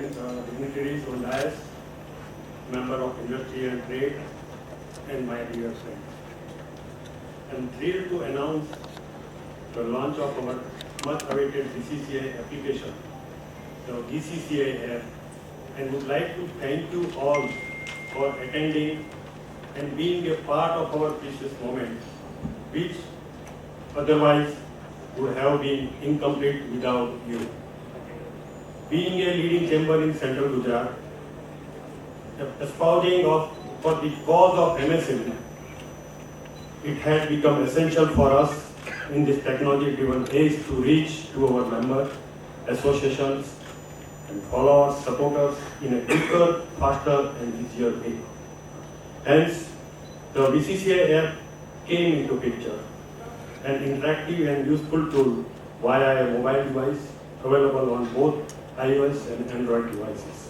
dignitaries on dais, member of industry and trade, and my dear friends. I'm thrilled to announce the launch of our much-awaited BCCI application, the BCCI app, and would like to thank you all for attending and being a part of our precious moment, which otherwise would have been incomplete without you. Being a leading chamber in Central Gujarat, espousing for the cause of MSME, it has become essential for us in this technology-driven age to reach to our members, associations, and followers, supporters in a quicker, faster, and easier way. Hence, the BCCI app came into picture, an interactive and useful tool via a mobile device available on both iOS and Android devices.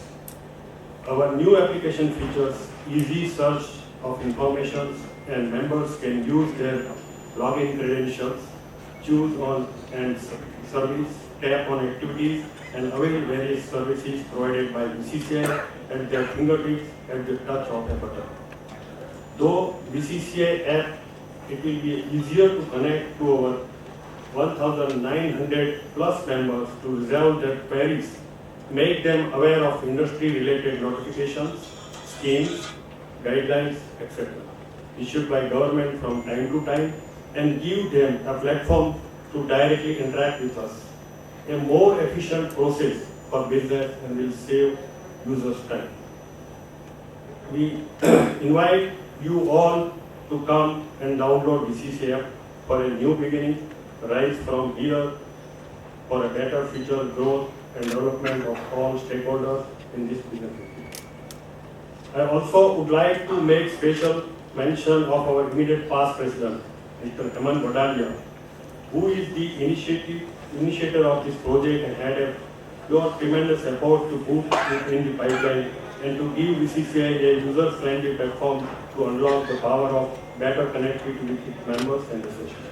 Our new application features easy search of information, and members can use their login credentials, choose on and service, tap on activities, and avail various services provided by BCCI at their fingertips at the touch of a button. Though BCCI app, it will be easier to connect to our 1,900 plus members to resolve their queries, make them aware of industry-related notifications, schemes, guidelines, etc. issued by government from time to time, and give them a platform to directly interact with us. A more efficient process for business and will save users time. We invite you all to come and download BCCI app for a new beginning, rise from here for a better future growth and development of all stakeholders in this business. I also would like to make special mention of our immediate past president, Mr. Heman Badalia, who is the initiator of this project and had your tremendous effort to put it in the pipeline and to give BCCI a user-friendly platform to unlock the power of better connectivity with its members and associations.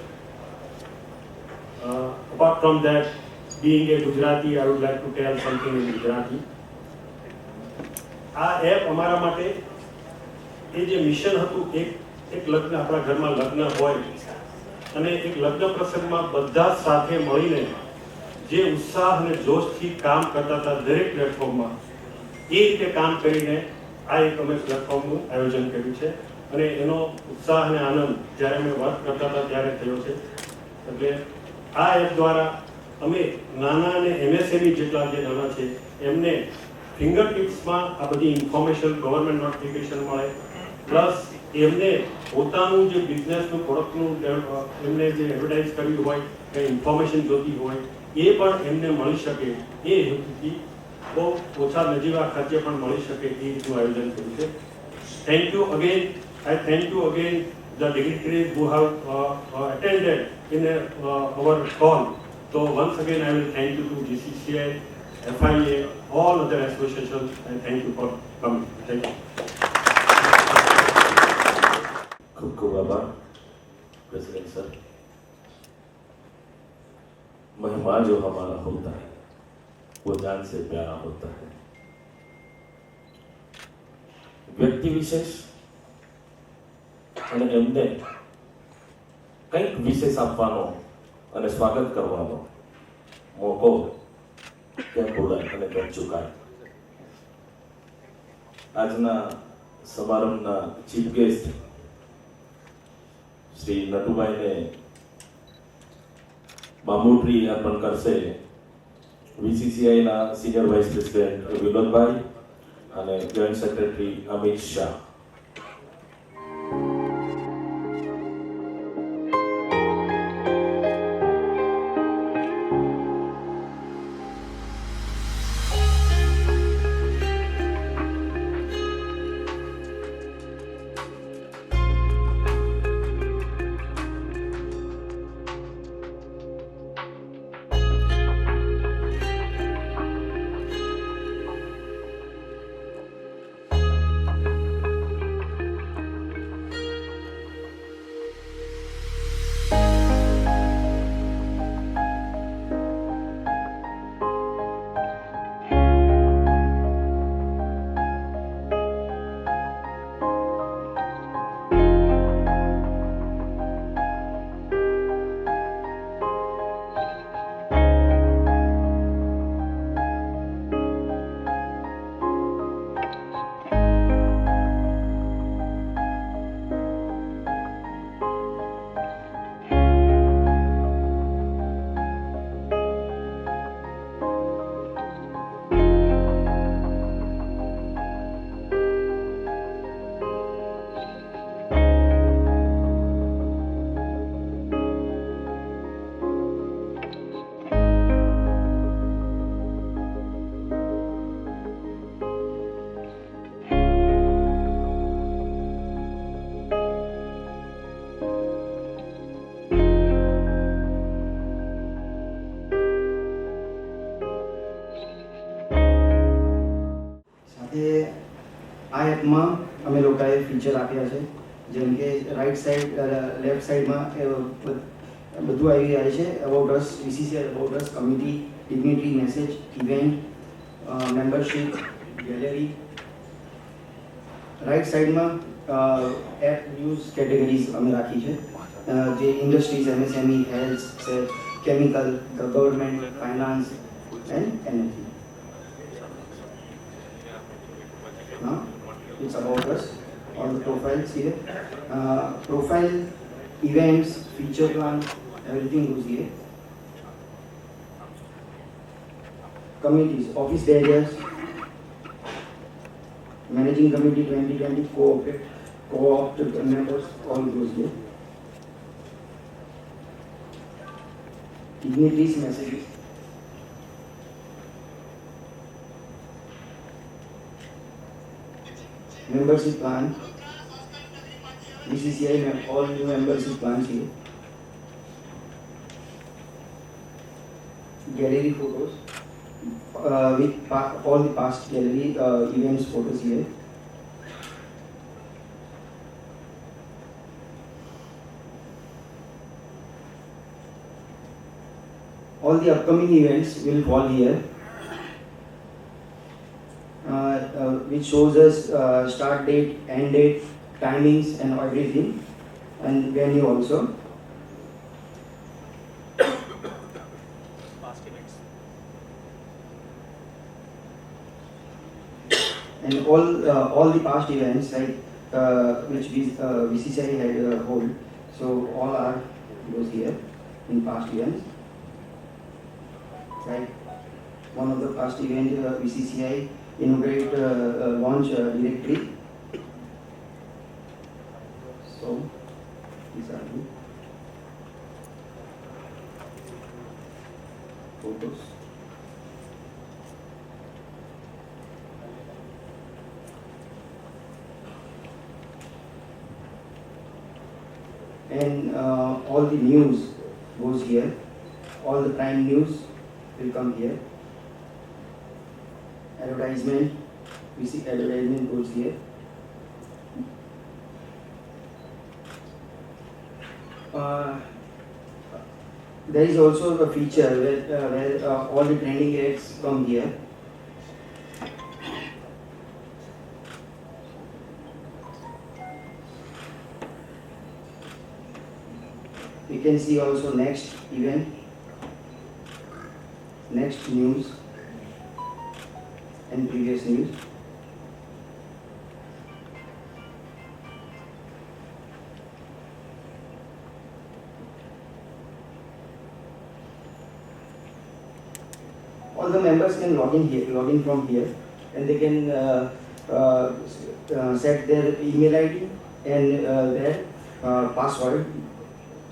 Apart from that, being a Gujarati, I would like to tell something in Gujarati. આ app અમારા માટે એ જે mission હતું, એક લગ્ન, આપણા ઘરમાં લગ્ન હોય અને એક લગ્ન પ્રસંગમાં બધા સાથે મળીને જે ઉત્સાહ અને જોશથી કામ કરતા હતા દરેક પ્લેટફોર્મમાં, એ રીતે કામ કરીને આ એક અમે પ્લેટફોર્મનું આયોજન કર્યું છે અને એનો ઉત્સાહ અને આનંદ જ્યારે અમે વર્ક કરતા હતા ત્યારે થયો છે. એટલે આ એપ દ્વારા અમે નાના અને MSME જેટલા જે નાના છે એમને ફિંગર ટિપ્સમાં આ બધી ઇન્ફોર્મેશન, ગવર્મેન્ટ નોટિફિકેશન મળે, પ્લસ એમને પોતાનું જે બિઝનેસનું પ્રોડક્ટનું એમને જે એડવર્ટાઇઝ કર્યું હોય, કંઈ ઇન્ફોર્મેશન જોતી હોય એ પણ એમને મળી શકે, એ હેતુથી બહુ ઓછા નજીવા ખર્ચે પણ મળી શકે એ રીતનું આયોજન કર્યું છે. Thank you again. I thank you again the dignitaries who have attended in our call. So once again I will thank you to GCCI, FIA, all other associations, and thank you for coming. Thank you. खूब आभार president sir. मेहमान जो हमारा होता है वो जान से प्यारा होता है. व्यक्ति विशेष અને એમને કંઈક વિશેષ આપવાનો અને સ્વાગત કરવાનો મોકો કેમ બોલાય અને કેમ ચૂકાય. આજના સમારંભના ચીફ ગેસ્ટ શ્રી નટુભાઈને બાંબુ ટ્રી અર્પણ કરશે BCCIના સિનિયર વાઇસ પ્રેસિડેન્ટ વિનોદભાઈ અને જોઈન્ટ સેક્રેટરી અમિત શાહ. આ એપમાં અમે લોકોએ ફીચર આપ્યા છે, જેમ કે રાઈટ સાઈડ લેફ્ટ સાઈડમાં બધું આવી જાય છે. About us, VCCI about us, community, dignity, message, event, membership, gallery. Right સાઈડમાં એપ ન્યૂઝ કેટેગરીઝ અમે રાખી છે, જે industries, MSME, health, chemical, government, finance and energy. Now it's about us, all the profiles here. Profile, events, feature plan, everything goes here. Committees, office areas, managing committee 2020, co-op members, all goes here. Dignitaries, messages. Membership plan, BCCI, all new membership plans here. Gallery photos, with all the past gallery events photos here. All the upcoming events will fall here. Which shows us start date, end date, timings and everything, and venue also. Past events. And all the past events, like which VCCI had hold, so all are goes here in past events. Like one of the past event, VCCI inaugurate launch directory. So these are the photos. And all the news goes here. All the prime news will come here. Advertisement, we see advertisement goes here. There is also a feature where all the trending ads come here. We can see also next event, next news, and previous news. All the members can log in from here, and they can set their email ID and their password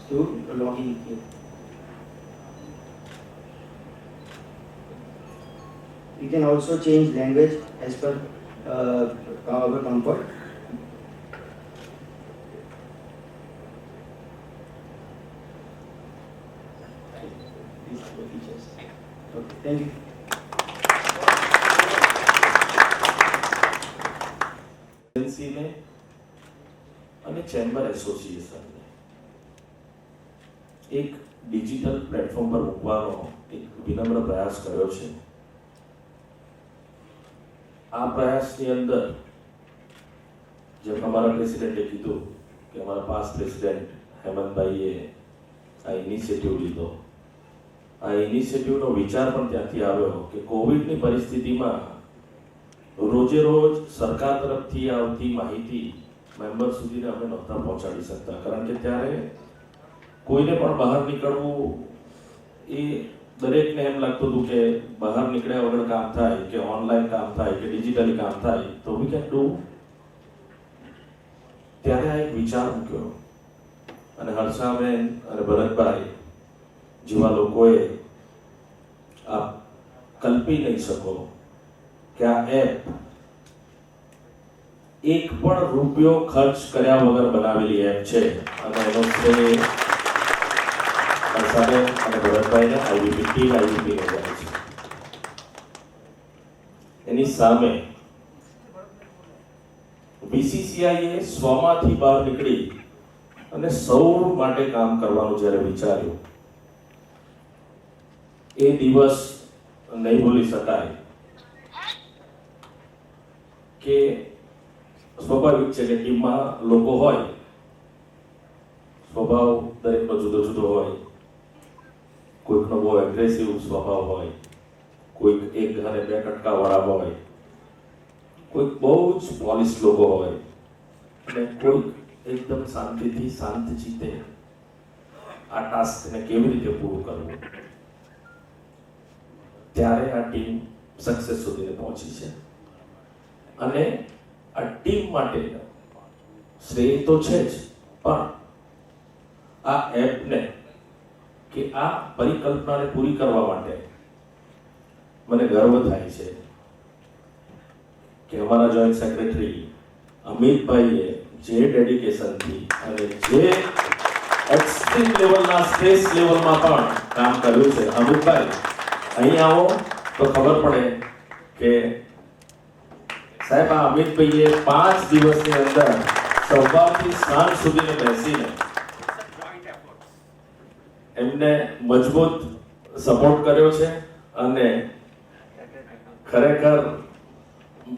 to log in here. You can also change language as per our comfort. These are the features. Okay, thank you. એજન્સીને અને chamber એસોસિએશનને એક digital platform પર મૂકવાનો એક વિનમ્ર પ્રયાસ કર્યો છે. આ પ્રયાસની અંદર જેમ અમારા પ્રેસિડેન્ટે કીધું કે અમારા પાસ્ટ પ્રેસિડેન્ટ હેમંતભાઈએ આ ઇનિશિયેટિવ લીધો. આ ઇનિશિયેટિવનો વિચાર પણ ત્યાંથી આવ્યો કે કોવિડની પરિસ્થિતિમાં રોજે રોજ સરકાર તરફથી આવતી માહિતી મેમ્બર સુધીને અમે નહોતા પહોંચાડી શકતા, કારણ કે ત્યારે કોઈને પણ બહાર નીકળવું એ દરેકને એમ લાગતું હતું કે બહાર નીકળ્યા વગર કામ થાય કે ઓનલાઈન કામ થાય કે ડિજિટલી કામ થાય તો વી કેન ડુ. ત્યારે આ એક વિચાર મૂક્યો અને હર્ષાબેન અને ભરતભાઈ જેવા લોકોએ આપ કલ્પી નહીં શકો કે આ એપ એક પણ રૂપિયો ખર્ચ કર્યા વગર બનાવેલી એપ છે અને એનો શ્રેય હર્ષાબેન અને ભરતભાઈને આઈવીપી ટીમ આઈવીપીને જાય છે. એની સામે બીસીસીઆઈએ સ્વમાંથી બહાર નીકળી અને સૌ માટે કામ કરવાનું જ્યારે વિચાર્યું, એ દિવસ નહીં ભૂલી શકાય. કે સ્વાભાવિક છે કે ટીમમાં લોકો હોય, સ્વભાવ દરેકનો જુદો જુદો હોય. કોઈકનો બહુ એગ્રેસિવ સ્વભાવ હોય, કોઈક એક ઘરે બે કટકાવાળા હોય, કોઈક બહુ જ પોલિશ લોકો હોય, અને કોઈક એકદમ શાંતિથી શાંત જીતે આ ટાસ્કને કેવી રીતે પૂરું કરવું. ત્યારે આ ટીમ સક્સેસ સુધી પહોંચી છે. અને આ ટીમ માટે શ્રેય તો છે જ, પણ આ એપને કે આ પરિકલ્પનાને પૂરી કરવા માટે મને ગર્વ થાય છે કે અમારા જોઈન્ટ સેક્રેટરી અમિતભાઈએ જે ડેડિકેશનથી અને જે એક્સ્ટ્રીમ લેવલના સ્ટ્રેસ લેવલમાં પણ કામ કર્યું છે. અમિતભાઈ અહીં આવો તો ખબર પડે કે સાહેબ આ અમિતભાઈએ 5 દિવસની અંદર સવારથી સાંજ સુધીને બેસીને એમને મજબૂત સપોર્ટ કર્યો છે. અને ખરેખર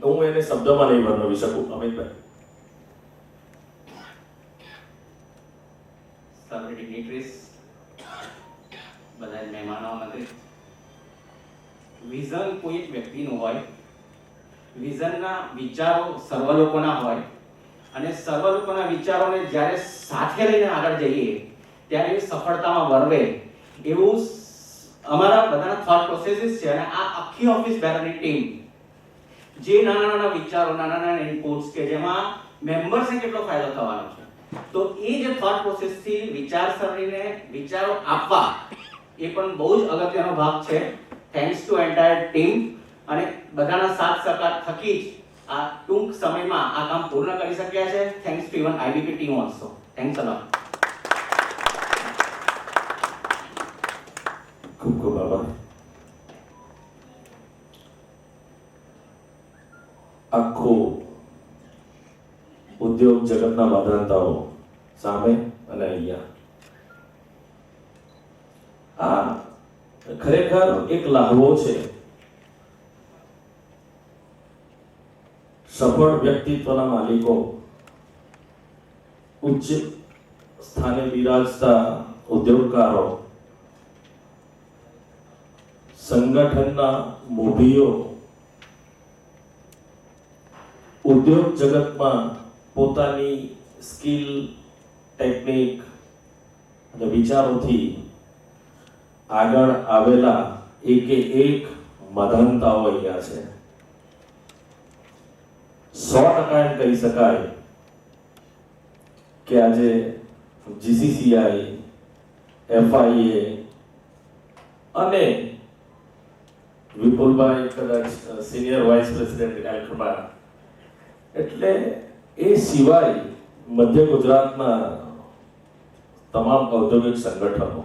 હું એને શબ્દમાં નહીં વર્ણવી શકું. અમિતભાઈ, સર્વે ડિગ્નિટરીઝ, બધા મહેમાનો આમંત્રિત. વિઝન કોઈ એક વ્યક્તિનું હોય, વિઝનના વિચારો સર્વ લોકોના હોય, અને સર્વ લોકોના વિચારોને જ્યારે સાથે લઈને આગળ જઈએ ત્યારે સફળતામાં વરવે એવું અમારા બધાના થોટ પ્રોસેસીસ છે. અને આ આખી ઓફિસ બેરની ટીમ જે નાના નાના વિચારો, નાના નાના ઇનપુટ્સ કે જેમાં મેમ્બર્સને કેટલો ફાયદો થવાનો છે, તો એ જે થોટ પ્રોસેસથી વિચારસરણીને વિચારો આપવા એ પણ બહુ જ અગત્યનો ભાગ છે. Thanks two entire team. અને બધાના સાથ સહકાર થકી જ આ ટૂંક સમયમાં આ કામ પૂર્ણ કરી શક્યા છે. Thanks to even IBP team also. Thanks a lot. ખૂબ ખૂબ આભાર. આખું ઉદ્યોગ જગતના વાદળતાઓ સામે અને અહીંયા આ ખરેખર એક લાહવો છે. સફળ વ્યક્તિત્વના માલિકો, ઉચ્ચ સ્થાને બિરાજતા ઉદ્યોગકારો, સંગઠનના મોભીઓ, ઉદ્યોગ જગતમાં પોતાની સ્કિલ, ટેકનિક અને વિચારોથી આગળ આવેલા એકે એક મધાનતાઓ અહીંયા છે. 100% એમ કહી શકાય કે આજે જીસીસીઆઈ, એફઆઈએ અને વિપુલભાઈ કદાચ સિનિયર વાઇસ પ્રેસિડેન્ટ એલ્કબા, એટલે એ સિવાય મધ્ય ગુજરાતના તમામ ઔદ્યોગિક સંગઠનો,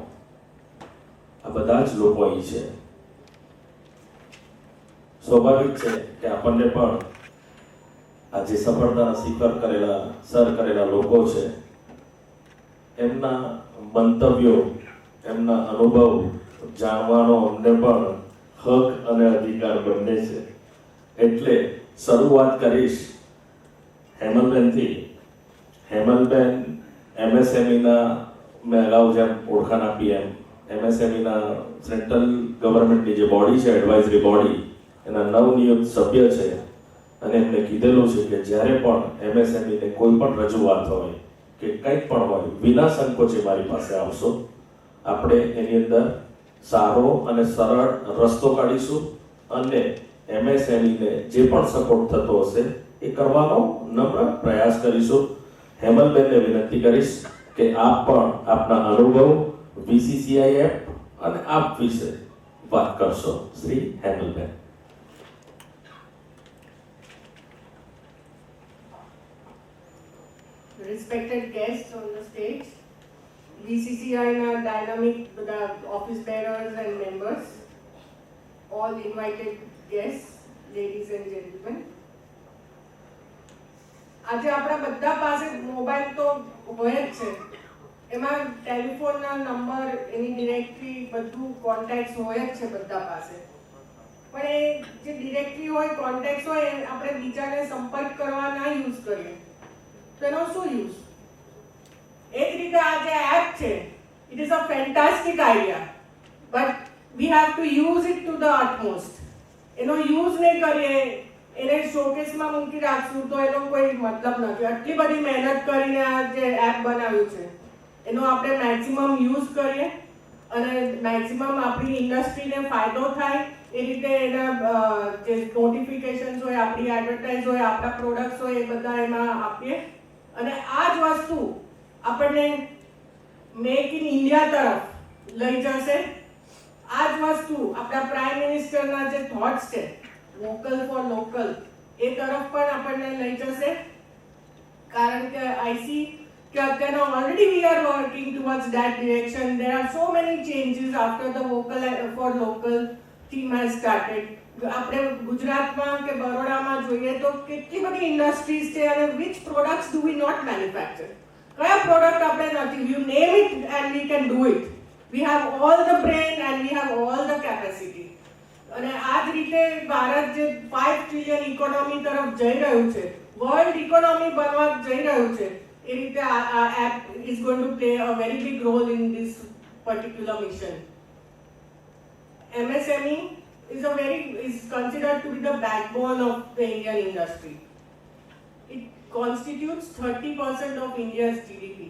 આ બધા જ લોકો અહીં છે. સ્વાભાવિક છે કે આપણને પણ આ જે સફળતાના શિખર કરેલા, સર કરેલા લોકો છે, એમના મંતવ્યો, એમના અનુભવ જાણવાનો અમને પણ હક અને અધિકાર બંને છે. એટલે શરૂઆત કરીશ હેમલબેનથી. હેમલબેન એમએસએમઈના મેં અગાઉ જેમ ઓળખાણ આપી એમ એમએસએમઈના સેન્ટ્રલ ગવર્મેન્ટની જે બોડી છે, એડવાઇઝરી બોડી, એના નવનિયુક્ત સભ્ય છે. અને એમને કીધેલું છે કે જ્યારે પણ એમએસએમઈને કોઈ પણ રજૂઆત હોય કે કંઈક પણ હોય, વિના સંકોચે મારી પાસે આવશો. આપણે એની અંદર સારો અને સરળ રસ્તો કાઢીશું અને એમએસએમઈને જે પણ સપોર્ટ થતો હશે એ કરવાનો નમ્ર પ્રયાસ કરીશું. હેમલબેનને વિનંતી કરીશ કે આપ પણ આપના અનુભવ, બીસીસીઆઈ એપ અને આપ વિશે વાત કરશો. Shri હેમલબેન. Respected guests on the stage, BCCI dynamic the office bearers and members, all invited guests, ladies and gentlemen. આજે આપણા બધા પાસે મોબાઈલ તો હોય જ છે, એમાં ટેલિફોનના નંબર, એની ડિરેક્ટરી, બધું કોન્ટેક્ટ્સ હોય જ છે બધા પાસે. પણ એ જે ડિરેક્ટરી હોય, કોન્ટેક્ટ્સ હોય, આપણે બીજાને સંપર્ક કરવા ના યુઝ કરીએ તો એનો શું યુઝ? એ જ રીતે આ જે એપ છે, it is a fantastic idea, but we have to use it to the utmost. એનો યુઝ નહીં કરીએ, એને શોકેસમાં મૂકી રાખશું તો એનો કોઈ મતલબ નથી. આટલી બધી મહેનત કરીને આ જે એપ બનાવ્યું છે એનો આપણે મેક્સિમમ યુઝ કરીએ અને મેક્સિમમ આપણી ઇન્ડસ્ટ્રીને ફાયદો થાય એ રીતે એના જે નોટિફિકેશન્સ હોય, આપણી એડવર્ટાઇઝ હોય, આપણા પ્રોડક્ટ્સ હોય, એ બધા એમાં આપીએ. અને આ જ વસ્તુ આપણને મેક ઇન ઇન્ડિયા તરફ લઈ જશે. આ જ વસ્તુ આપણા પ્રાઇમ મિનિસ્ટરના જે થોટ્સ છે, વોકલ ફોર લોકલ, એ તરફ પણ આપણને લઈ જશે. કારણ કે આઈ સી કે અત્યારે already we are working towards that direction. There are so many changes after the vocal for local theme has started. આપણે ગુજરાતમાં કે બરોડામાં જોઈએ તો કેટલી બધી ઇન્ડસ્ટ્રીઝ છે અને which products do we not manufacture? કયા પ્રોડક્ટ આપણે નથી? You name it and we can do it. We have all the brain and we have all the capacity. અને આ જ રીતે ભારત જે 5 ટ્રિલિયન ઇકોનોમી તરફ જઈ રહ્યું છે, વર્લ્ડ ઇકોનોમી બનવા જઈ રહ્યું છે, એ રીતે આ app is going to play a very big role in this particular mission. MSME is considered to be the backbone of the Indian industry. It constitutes 30% of India's GDP.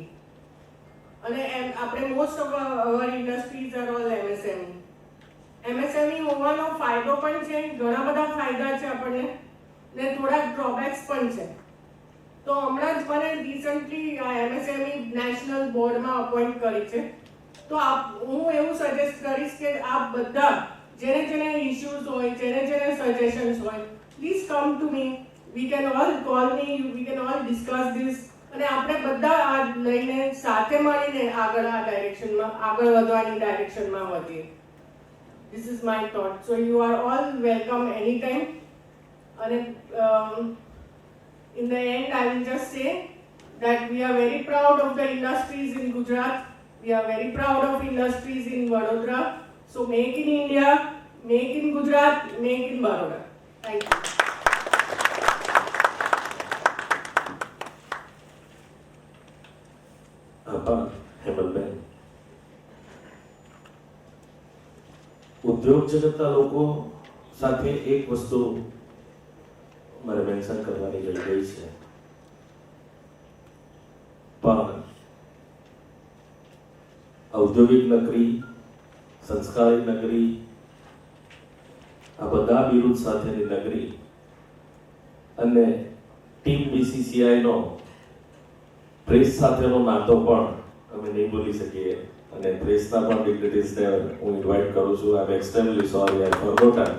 અને આપણે most of our industries are all MSME. MSME હોવાનો ફાયદો પણ છે, ઘણા બધા ફાયદા છે આપણને, ને થોડા ડ્રોબેક્સ પણ છે. તો હમણાં જ મને રિસન્ટલી આ MSME નેશનલ બોર્ડમાં અપોઇન્ટ કરી છે. તો હું એવું સજેસ્ટ કરીશ કે આપ બધા જેને જેને ઇશ્યુઝ હોય, જેને જેને સજેશન્સ હોય, please come to me. We can all call me, we can all discuss this અને આપણે બધા આ લઈને સાથે મળીને આગળ આ ડાયરેક્શનમાં, આગળ વધવાની ડાયરેક્શનમાં વધીએ. This is my thought. So you are all welcome anytime. And in the end, I will just say that we are very proud of the industries in Gujarat. We are very proud of industries in Vadodara. So make in India, make in Gujarat, make in Baroda. Thank you. આભાર હેમલબેન. ઉદ્યોગ જગતના લોકો સાથે એક વસ્તુ મારે mention કરવાની રહી ગઈ છે, પણ ઔદ્યોગિક નગરી, સંસ્કારી નગરી, આ બધા બિરુદ સાથેની નગરી અને ટીમ BCCI નો પ્રેસ સાથેનો નાતો પણ અમે નહીં ભૂલી શકીએ. અને પ્રેસના પણ ડિગ્નિટીઝને હું ઇન્વાઇટ કરું છું. I am extremely sorry, I forgotten,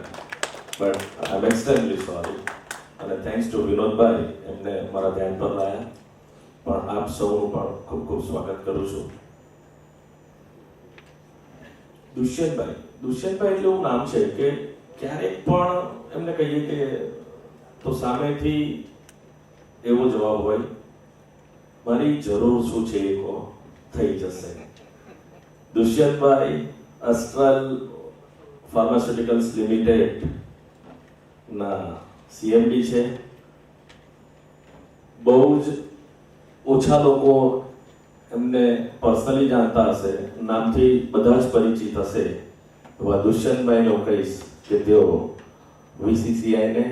but I am extremely sorry. અને થેન્ક્સ ટુ વિનોદભાઈ, એમને મારા ધ્યાન પર લાયા. પણ આપ સૌનું પણ ખૂબ ખૂબ સ્વાગત કરું છું. દુષ્યંતભાઈ એટલે એવું નામ છે કે ક્યારેક પણ એમને કહીએ કે તો સામેથી એવો જવાબ હોય, મારી જરૂર શું છે એ કહો, થઈ જશે. દુષ્યંતભાઈ અસ્ટ્રલ ફાર્માસ્યુટિકલ્સ લિમિટેડ ના CMD છે. બહુ જ ઓછા લોકો એમને પર્સનલી જાણતા હશે, નામથી બધા જ પરિચિત હશે. એવા દુષ્યંતભાઈને હું કહીશ કે તેઓ VCCI ને,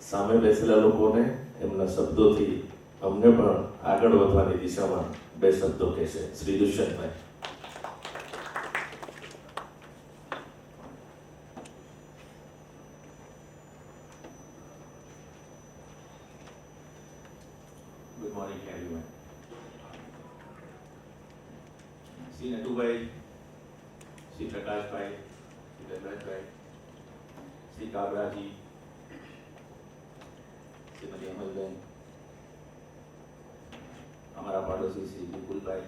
સામે બેસેલા લોકોને એમના શબ્દોથી અમને પણ આગળ વધવાની દિશામાં બે શબ્દો કહેશે. Shri Dushyantbhai. Good morning, everyone. Sri Natubai, Sri Prakashbhai, Sri Dhanrajbhai, Sri Kabraji, Srimati Amalben, हमारा पड़ोसी श्री विपुल भाई,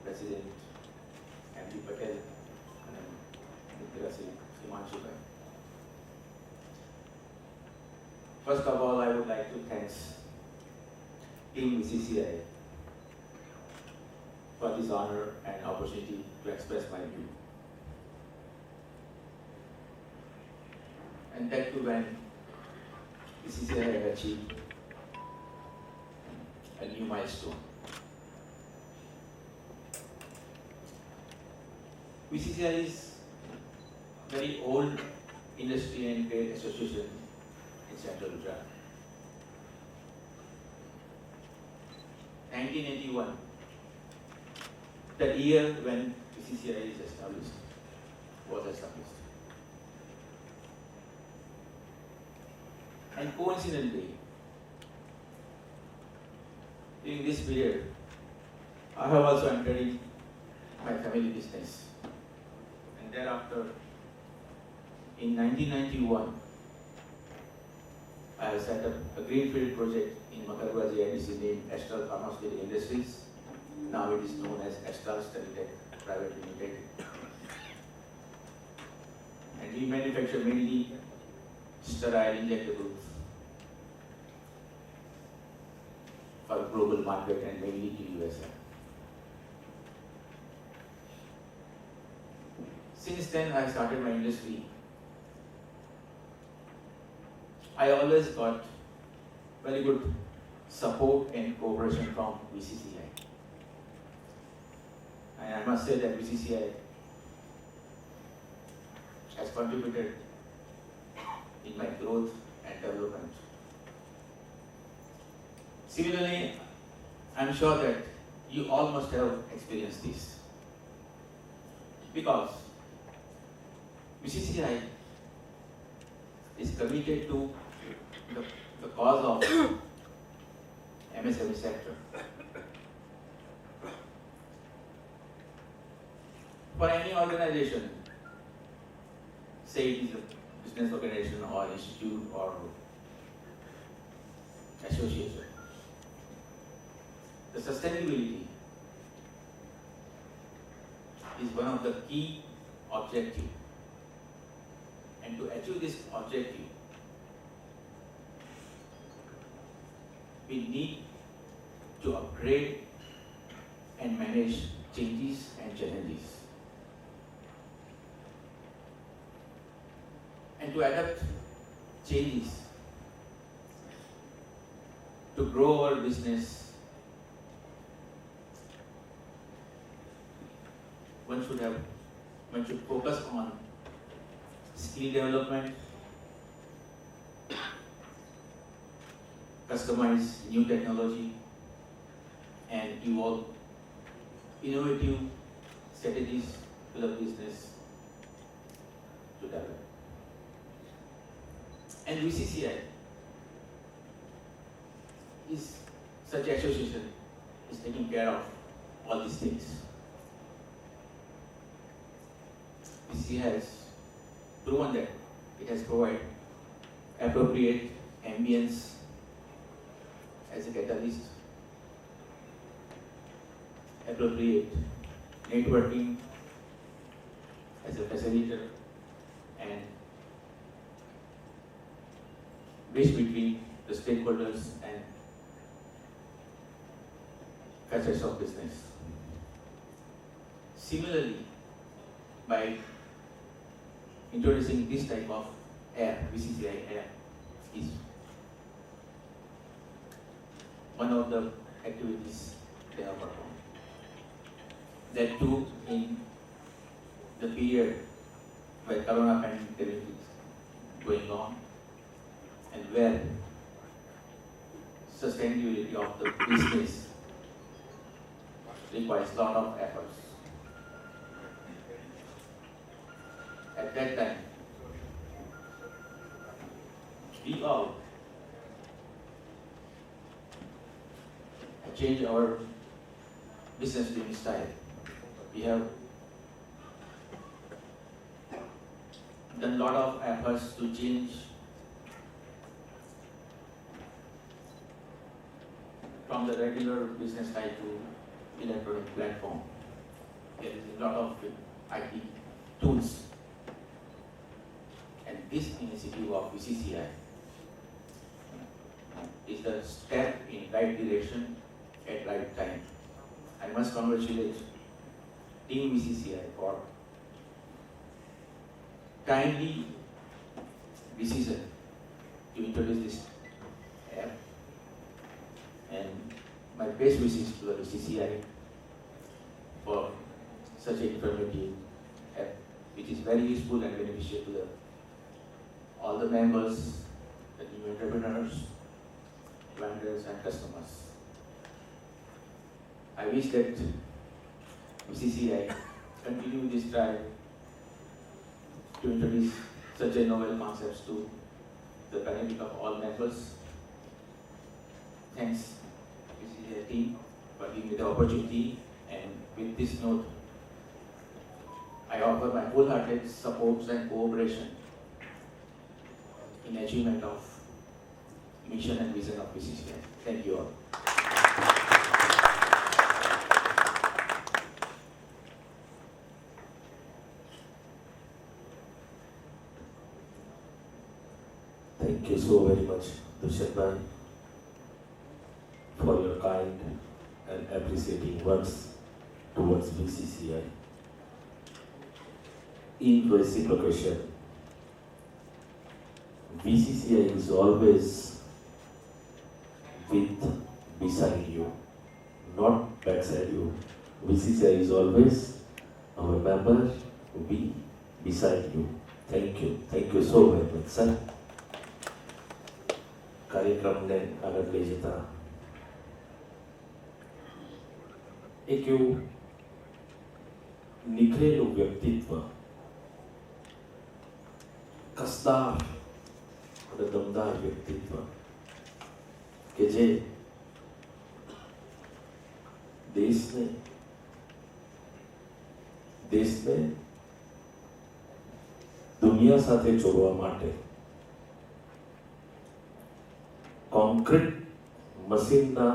प्रेसिडेंट MD पटेल અને મિત્ર શ્રી હિમાંશુ ભાઈ. First of all, I would like to thank Team BCCI for this honor and opportunity to express my view. And that too when BCCI had achieved a new milestone. BCCI is very old industry and trade association in Central Gujarat. 1981, the year when BCCI is established, was established. And coincidentally, during this period, I have also entered in my family business. And thereafter, in 1991, I have set up a greenfield project in Makarwa GIDC named Astral Pharmaceutical Industries. Now it is known as Astral Steritech Private Limited. And we manufacture mainly sterile injectables for global market and mainly to USA. Since then, I started my industry. I always got very good support and cooperation from BCCI. And I must say that BCCI has contributed in my growth and development. Similarly, I'm sure that you all must have experienced this. Because BCCI is committed to the cause of MSME sector. For any organization, say it is a business organization or institute or association, the sustainability is one of the key objectives. And to achieve this objective, we need to upgrade and manage changes and challenges. And to adapt changes, to grow our business, one should focus on skill development, customize new technology, and evolve innovative strategies to the business to develop. And BCCI is such an association is taking care of all these things. BCCI has proven that it has provided appropriate ambience as a catalyst, appropriate networking as a facilitator, and bridge between the stakeholders and facets of business. Similarly, by introducing this type of BCCI app is one of the activities they have performed. That too in the period where Corona pandemic is going on and where sustainability of the business requires a lot of efforts. At that time, we all have changed our business doing style. We have done a lot of efforts to change from the regular business style to electronic platform. There is a lot of IT tools. And this initiative of BCCI is the a step in right direction at right time. I must congratulate Team BCCI for kindly decision to introduce this app, and my best wishes to the BCCI for such an informative app, which is very useful and beneficial to all the members, the new entrepreneurs, vendors and customers. I wish that BCCI continue this drive to introduce such a novel concepts to the benefit of all members. Thanks BCCI team for giving me the opportunity, and with this note, I offer my wholehearted support and cooperation in achievement of mission and vision of BCCI. Thank you all. Thank you so very much, Dushyant Bhai, for your kind and appreciating words towards BCCI. In reciprocation, BCCI is always beside you, not backside you. BCCI is always our member, be beside you. Thank you so very much, sir. કાર્યક્રમને આગળ લઈ જતા એક એવું નિખરેલું વ્યક્તિત્વ, કસદાર અને દમદાર વ્યક્તિત્વ કે જે દેશને દુનિયા સાથે જોડવા માટે કોન્ક્રીટ મશીનના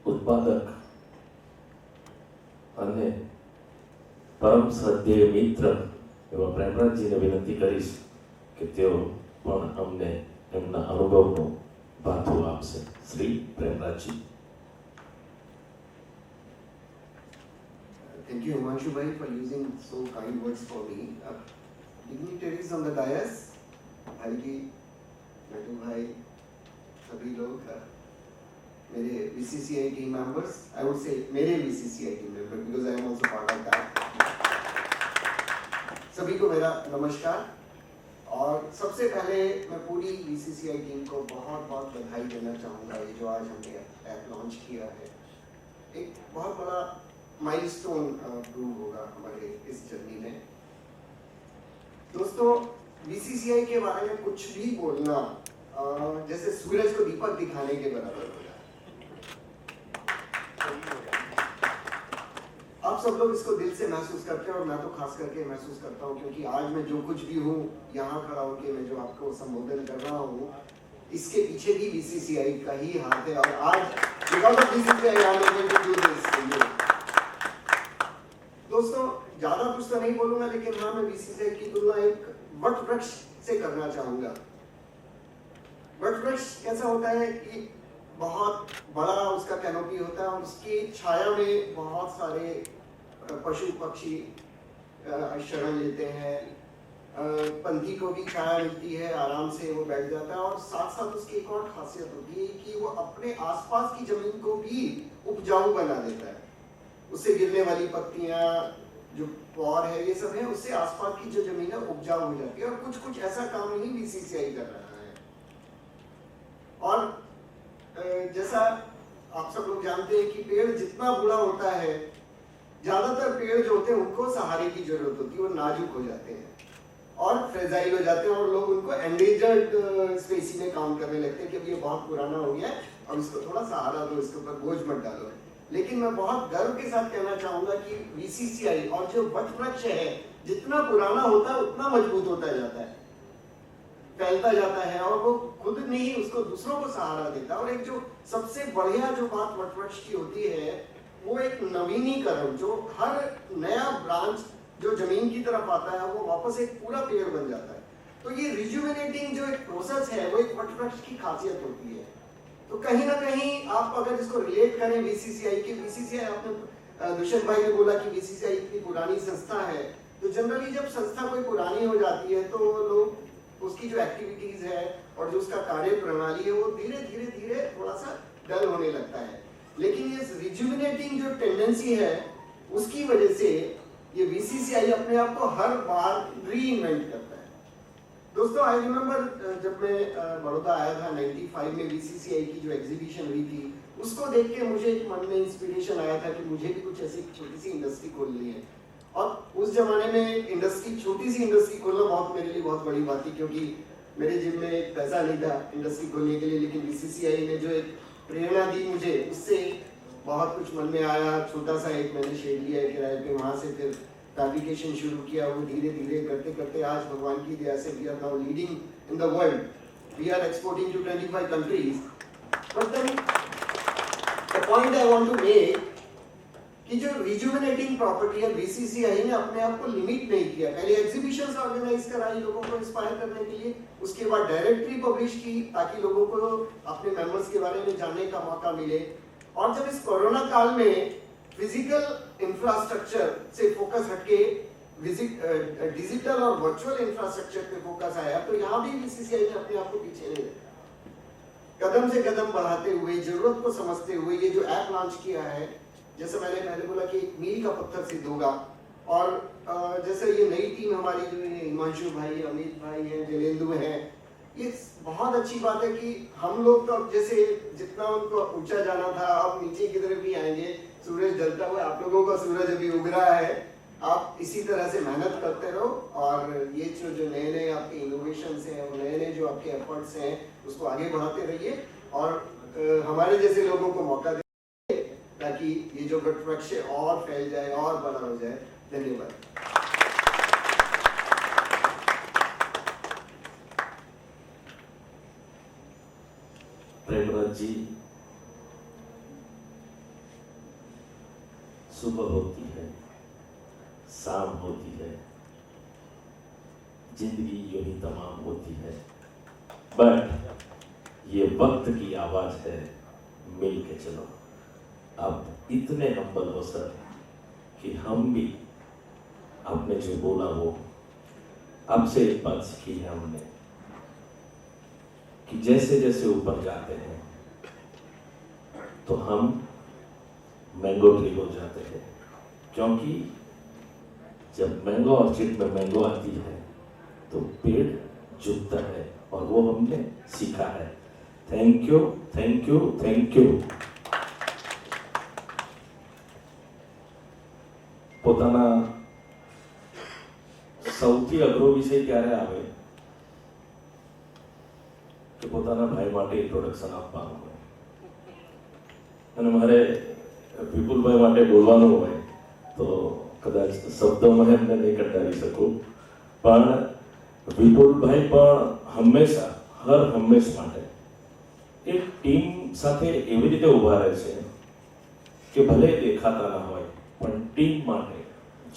ઉત્પાદક અને પરમ શ્રદ્ધેય મિત્ર એવા પ્રેમરાજજીને વિનંતી કરીશ કે તેઓ પણ અમને એમના અનુભવનો ભાથો આપશે. Shri પ્રેમરાજજી. Thank you, Himanshu Bhai, for using so kind words for me. Dignitaries on the dais, Bhai ji, Natu Bhai, सभी लोग, मेरे BCCI team members, I would say मेरे BCCI team member because I am also part of that. सभी को मेरा नमस्कार, और सबसे पहले मैं पूरी BCCI टीम को बहुत बहुत बधाई देना चाहूँगा. ये जो आज हमने ऐप लॉन्च किया है, एक बहुत बड़ा माइलस्टोन प्रूव होगा हमारे इस जर्नी में. दोस्तों, BCCI के बारे में कुछ भी बोलना जैसे सूरज को दीपक दिखाने के बराबर होगा. आप सब लोग इसको दिल से महसूस करते हैं, और मैं तो खास करके महसूस करता हूँ, क्योंकि आज मैं जो कुछ भी हूँ यहाँ खड़ा होकर, मैं जो आपको संबोधन कर रहा हूँ, इसके पीछे भी BCCI का ही हाथ है. और आज because of BCCI I am able to do this. दोस्तों, ज्यादा कुछ तो नहीं बोलूंगा, लेकिन हाँ, मैं BCCI की तुलना एक वट वृक्ष से करना चाहूंगा. वट वृक्ष कैसा होता है कि बहुत बड़ा उसका कैनोपी होता है, और उसकी छाया में बहुत सारे पशु पक्षी शरण लेते हैं. पंछी को भी छाया मिलती है, आराम से वो बैठ जाता है. और साथ साथ उसकी एक और खासियत होती है कि वो अपने आसपास की जमीन को भी उपजाऊ बना देता है. उससे गिरने वाली पत्तियां, जो पौर है, ये सब है, उससे आसपास की जो जमीन है उपजाऊ हो जाती है. और कुछ कुछ ऐसा काम नहीं BCCI कर रहा है. और जैसा आप सब लोग जानते हैं कि पेड़ जितना बूढ़ा होता है, ज्यादातर पेड़ जो होते हैं उनको सहारे की जरूरत होती है, वो नाजुक हो जाते हैं और फ्रेजाइल हो जाते हैं, और लोग उनको एंडेंजर्ड स्पेसी में काम करने लगते हैं कि अब ये बहुत पुराना हो गया है, अब इसको थोड़ा सहारा दो, इसके ऊपर बोझ मत डालो. लेकिन मैं बहुत गर्व के साथ कहना चाहूंगा कि BCCI और जो वट वृक्ष है, जितना पुराना होता है उतना मजबूत होता जाता है, फैलता जाता है, और वो खुद नहीं उसको दूसरों को सहारा देता है. और एक जो सबसे बढ़िया जो बात वट वृक्ष की होती है, वो एक नवीनीकरण, जो हर नया ब्रांच जो जमीन की तरफ आता है, वो वापस एक पूरा पेड़ बन जाता है. तो ये रिजुविनेटिंग जो एक प्रोसेस है, वो एक वट वृक्ष की खासियत होती है. तो कहीं ना कहीं आप अगर इसको रिलेट करें बीसीसीआई की, बीसीसीआई आपने दुष्यंत भाई ने बोला कि बीसीसीआई इतनी पुरानी संस्था है, तो जनरली जब संस्था कोई पुरानी हो जाती है तो लोग उसकी जो एक्टिविटीज है और जो उसका कार्य प्रणाली है वो धीरे धीरे धीरे थोड़ा सा डल होने लगता है। लेकिन ये रिजुविनेटिंग जो टेंडेंसी है उसकी वजह से ये बीसीसीआई अपने आप को हर बार री-इन्वेंट करता है। दोस्तों, आई रिमेम्बर जब मैं बड़ौदा आया था 95 में, बीसीसीआई की जो एग्जीबिशन हुई थी उसको देख के मुझे एक मन में इंस्पिरेशन आया था कि मुझे भी कुछ ऐसी छोटी सी इंडस्ट्री खोलनी है। और उस जमाने में इंडस्ट्री, छोटी सी इंडस्ट्री खोलना बहुत मेरे लिए बहुत बड़ी बात थी, क्योंकि मेरे जेब में एक पैसा नहीं था इंडस्ट्री खोलने के लिए। लेकिन बीसीसीआई ने जो एक प्रेरणा दी मुझे, उससे बहुत कुछ मन में आया। छोटा सा एक मैंने शेड लिया है किराए पे, वहाँ से फिर फैब्रिकेशन शुरू किया। वो धीरे धीरे करते करते आज भगवान की दया से we are now leading in the world, we are exporting to 25 countries. But then the point I want to make कि जो रिजुविनेटिंग प्रॉपर्टी है, बीसीसीआई ने अपने आप को लिमिट नहीं किया। पहले एग्जीबिशंस ऑर्गेनाइज कराई लोगों को इंस्पायर करने के लिए, उसके बाद डायरेक्टरी पब्लिश की ताकि लोगों को अपने मेंबर्स के बारे में जानने का मौका मिले। और जब इस कोरोना काल में फिजिकल इंफ्रास्ट्रक्चर से फोकस हटके डिजिटल और वर्चुअल इंफ्रास्ट्रक्चर पे फोकस आया, तो यहाँ भी बीसीसीआई ने अपने आप को पीछे नहीं रखा। कदम से कदम बढ़ाते हुए, जरूरत को समझते हुए ये जो ऐप लॉन्च किया है, जैसे मैंने पहले बोला कि एक मील का पत्थर सिद्ध होगा। और जैसे ये नई टीम हमारी जो है, हिमांशु भाई, अमित भाई हैं, जलेंदु हैं, ये बहुत अच्छी बात है कि हम लोग तो अब जैसे जितना उनको ऊंचा जाना था, अब नीचे की तरफ भी आएंगे। सूरज ढलता हुआ, आप लोगों का सूरज अभी उग रहा है। आप इसी तरह से मेहनत करते रहो और ये जो नए नए आपके इनोवेशंस हैं और नए नए जो आपके एफर्ट्स हैं उसको आगे बढ़ाते रहिए और हमारे जैसे लोगों को मौका दे ताकि ये जो वृक्ष और फैल जाए और बड़ा हो जाए। धन्यवाद। प्रेमराज जी, सुबह होती है, शाम होती है, जिंदगी यूं ही तमाम होती है, बट ये वक्त की आवाज है, मिल के चलो। आप इतने हम्बल हो सर कि हम भी आपने जो बोला वो आपसे एक बात सीखी है हमने कि जैसे जैसे ऊपर जाते हैं तो हम मैंगो ट्री हो जाते हैं, क्योंकि जब मैंगो ऑर्चिड में मैंगो आती है तो पेड़ झुकता है और वो हमने सीखा है। Thank you, thank you, thank you. પોતાના સૌથી અઘરો વિષય ક્યારે આવે કે પોતાના ભાઈ માટે ઇન્ટ્રોડક્શન આપવાનું હોય અને મારે વિપુલભાઈ માટે બોલવાનું હોય તો કદાચ શબ્દોમાં એમને નહીં કંટાળી શકું, પણ વિપુલભાઈ પણ હંમેશા હર હંમેશ માટે એક ટીમ સાથે એવી રીતે ઊભા રહે છે કે ભલે દેખાતા ના હોય પણ ટીમ માટે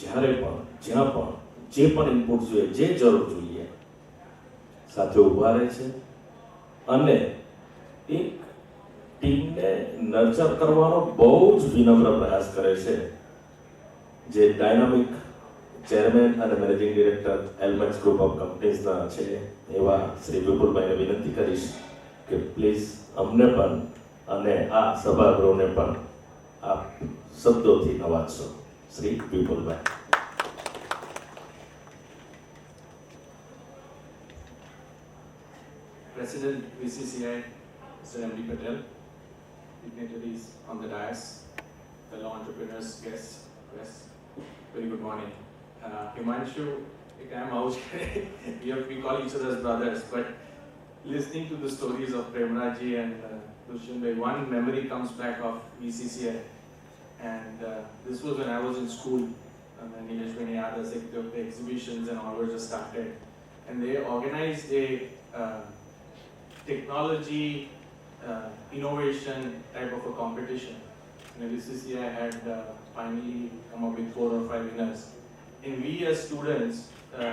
જ્યારે પણ જ્યાં પણ જે પણ ઇનપુટ જોઈએ, જે જરૂર જોઈએ, સાથે ઊભા રહે છે અને એક ટીમને નર્ચર કરવાનો બહુ જ વિનમ્ર પ્રયાસ કરે છે। જે ડાયનામિક ચેરમેન અને મેનેજિંગ ડિરેક્ટર એલમેક્સ ગ્રુપ ઓફ કંપનીઝના છે એવા શ્રી વિપુલભાઈને વિનંતી કરીશ કે પ્લીઝ અમને પણ અને આ સભાગૃહને પણ આપ શબ્દોથી નવાજશો। શ્રી વિપુલભાઈ। President BCCI, Mr. M.D. Patel, dignitaries on the dais, fellow entrepreneurs, guests, very good morning. Himanshu, ek I am out. We call each other as brothers, but listening to the stories of Premraji and Dushyant, one memory comes back of BCCI, and this was when I was in school. And Nilesh Bhai yaad hai sakte ho, the exhibitions and all were just started, and they organized a technology innovation type of a competition. And BCCI had finally come up with 4 or 5 winners. And we as students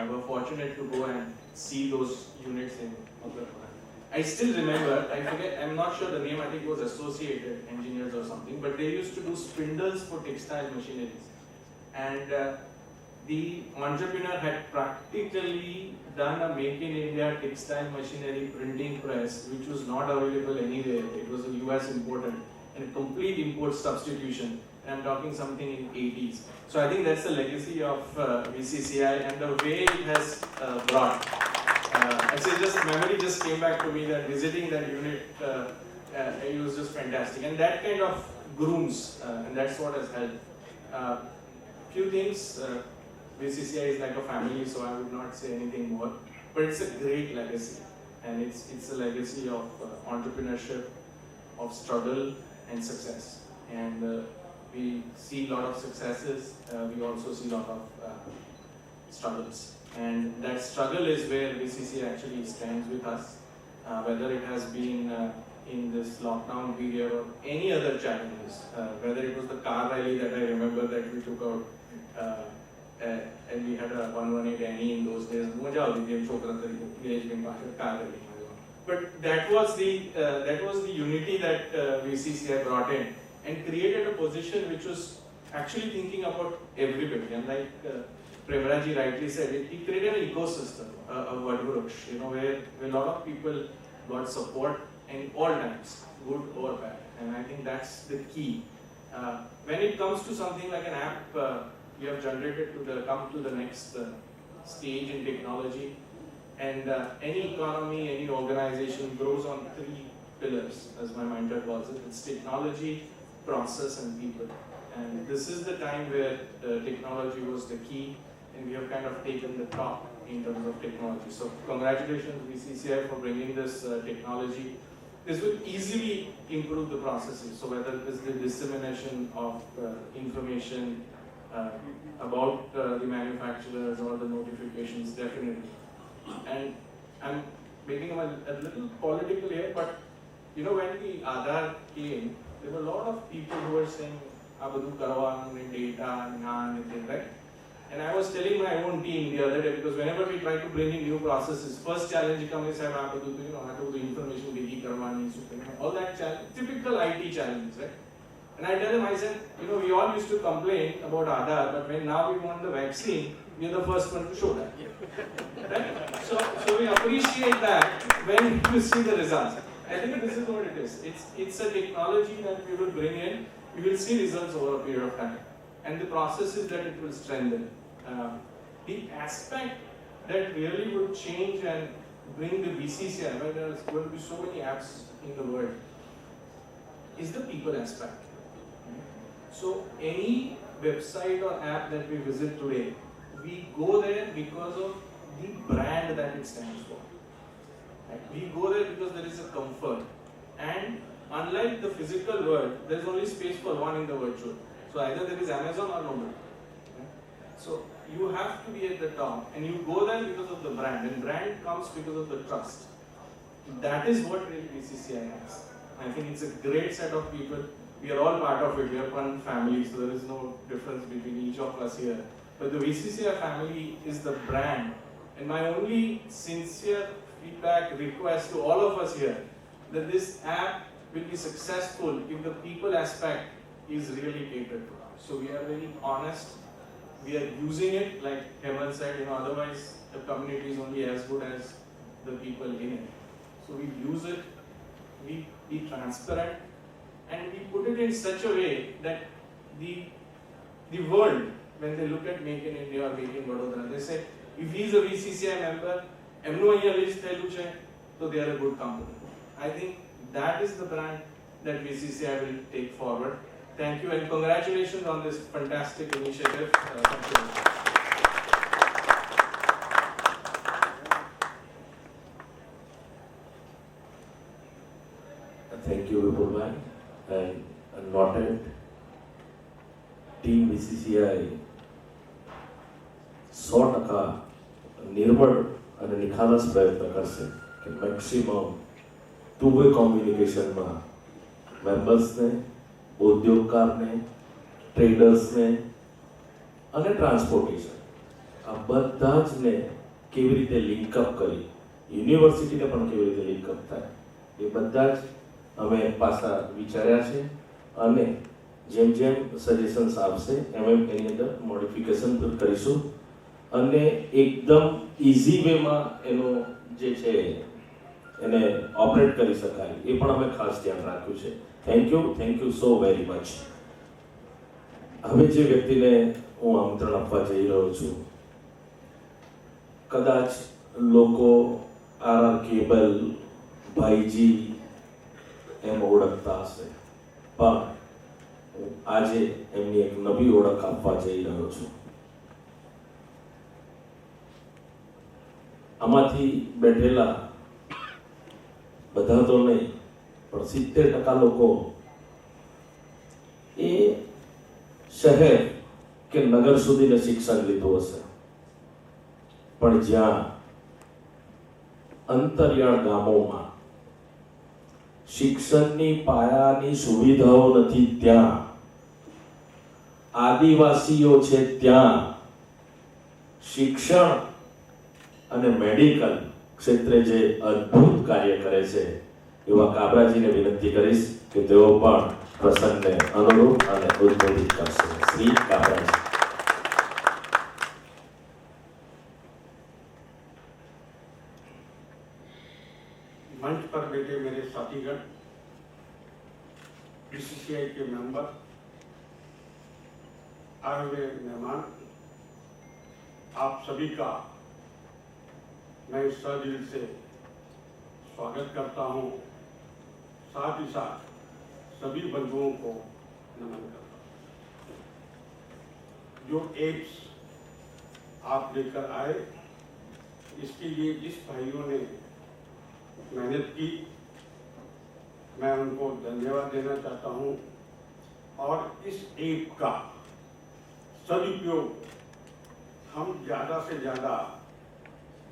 were fortunate to go and see those units in Uttarakhand. I still remember, I forget, I'm not sure the name, I think it was Associated Engineers or something, but they used to do spindles for textile machineries. And the entrepreneur had practically done a Make in India textile machinery printing press, which was not available anywhere. It was a US imported, and a complete import substitution. And I'm talking something in 80s. So I think that's the legacy of VCCI and the way it has brought. Actually, just memory just came back to me that visiting that unit, it was just fantastic. And that kind of grooms, and that's what has helped. Few things, VCCI is like a family, so I would not say anything more. But it's a great legacy, and it's a legacy of entrepreneurship, of struggle and success. And we see a lot of successes, we also see a lot of struggles. And that struggle is where VCCI actually stands with us, whether it has been in this lockdown period or any other challenges, whether it was the car rally that I remember that we took out, and we had a 118 Annie in those days. But that was the unity that VCCI brought in and created a position which was actually thinking about everybody. And like Premraji rightly said, it created an ecosystem, a Vadvruksh, where a lot of people got support in all times, good or bad. And I think that's the key. When it comes to something like an app, we have generated come to the next stage in technology. And any economy, any organization grows on 3 pillars, as my mentor calls it. It's technology, process, and people. And this is the time where technology was the key, and we have kind of taken the top in terms of technology. So congratulations VCCI for bringing this technology. This will easily improve the processes. So whether it is the dissemination of information about the manufacturers or the notifications, definitely. And I'm making a little political here, but when the Aadhaar came, there were a lot of people who were saying, Abadu Karawan, data, anything, right? And I was telling my own team the other day, because whenever we try to bring in new processes, first challenge comes is, I have to do the information, all that challenge, typical IT challenges, right? And I tell them, I said, we all used to complain about Aadhaar, but when now we want the vaccine, we are the first one to show that. Right? So we appreciate that when you see the results. I think this is what it is. It's a technology that we will bring in, we will see results over a period of time. And the processes that it will strengthen. The aspect that really would change and bring the VCCI, where there's going to be so many apps in the world, is the people aspect. So any website or app that we visit today, we go there because of the brand that it stands for. Right? We go there because there is a comfort. And unlike the physical world, there is only space for one in the virtual. So either there is Amazon or nobody. So you have to be at the top, and you go there because of the brand, and brand comes because of the trust. That is what really VCCI has. I think it's a great set of people. We are all part of it. We are one family, so there is no difference between each of us here. But the VCCI family is the brand. And my only sincere feedback, request to all of us here, that this app will be successful if the people aspect is really catered to. So we are very honest. We are using it, like Hemant said, otherwise the community is only as good as the people in it. So we use it, we be transparent, and we put it in such a way that the world, when they look at Make in India or Make in Vadodara, they say, if he is a VCCI member, so they are a good company. I think that is the brand that VCCI will take forward. Thank you, and congratulations on this fantastic initiative. Thank you. Thank you, Vipul bhai, and noted team VCCI 100% निर्मळ અને નિખાલસ પ્રયત્ન કરશે કે maximum two way કોમ્યુનિકેશનમાં મેમ્બર્સને, ઉદ્યોગકારને, ટ્રેડર્સને અને transportation આ બધા જને કેવી રીતે લિંકઅપ કરી યુનિવર્સિટીને પણ કેવી રીતે લિંક અપ થાય એ બધા જ અમે પાછા વિચાર્યા છે અને જેમ જેમ સજેશન્સ આવશે એમ એની અંદર મોડિફિકેશન કરીશું અને એકદમ ઇઝી વેમાં એનો જે છે એને ઓપરેટ કરી શકાય એ પણ અમે ખાસ ધ્યાન રાખ્યું છે. Thank you so very much. હવે જે વ્યક્તિને હું આમંત્રણ આપવા જઈ રહ્યો છું, કદાચ લોકો આર કેબલ ભાઈજી એમ ઓળખતા હશે, પણ હું આજે એમની એક નવી ઓળખ આપવા જઈ રહ્યો છું. આમાંથી બેઠેલા બધા તો નહીં પણ 70% લોકો એ શહેર કે નગર સુધીને શિક્ષણ લીધું હશે, પણ જ્યાં અંતરિયાળ ગામોમાં શિક્ષણની પાયાની સુવિધાઓ નથી, ત્યાં આદિવાસીઓ છે, ત્યાં શિક્ષણ અને મેડિકલ ક્ષેત્રે જે અદ્ભુત કાર્ય કરે છે એવા કાબરાજીને વિનંતી કરીશ કે તેઓ પણ પ્રસંગને અનુરૂપ અને ઉદ્બોધિત કરશે. શ્રી કાબરાજી. मंच पर बैठे मेरे साथीगण, बीसीसीआई के मेंबर, आए हुए मेहमान, आप सभी का मैं सहदिल से स्वागत करता हूं. साथ ही साथ सभी बंधुओं को नमन करता हूं. जो एप्स आप लेकर आए, इसके लिए जिस भाइयों ने मेहनत की, मैं उनको धन्यवाद देना चाहता हूं. और इस ऐप का सदुपयोग हम ज़्यादा से ज़्यादा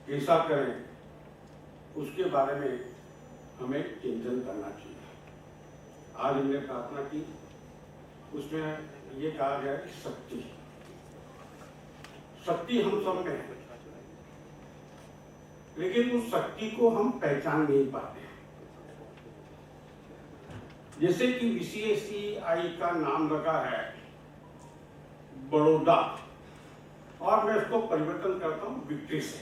कैसा करें, उसके बारे में हमें चिंतन करना चाहिए. आज हमने प्रार्थना की, उसमें ये कहा गया कि शक्ति हम सब में है, लेकिन उस शक्ति को हम पहचान नहीं पाते. जैसे कि बीसीसीआई का नाम रखा है बड़ौदा, और मैं इसको परिवर्तन करता हूं विक्ट्री से.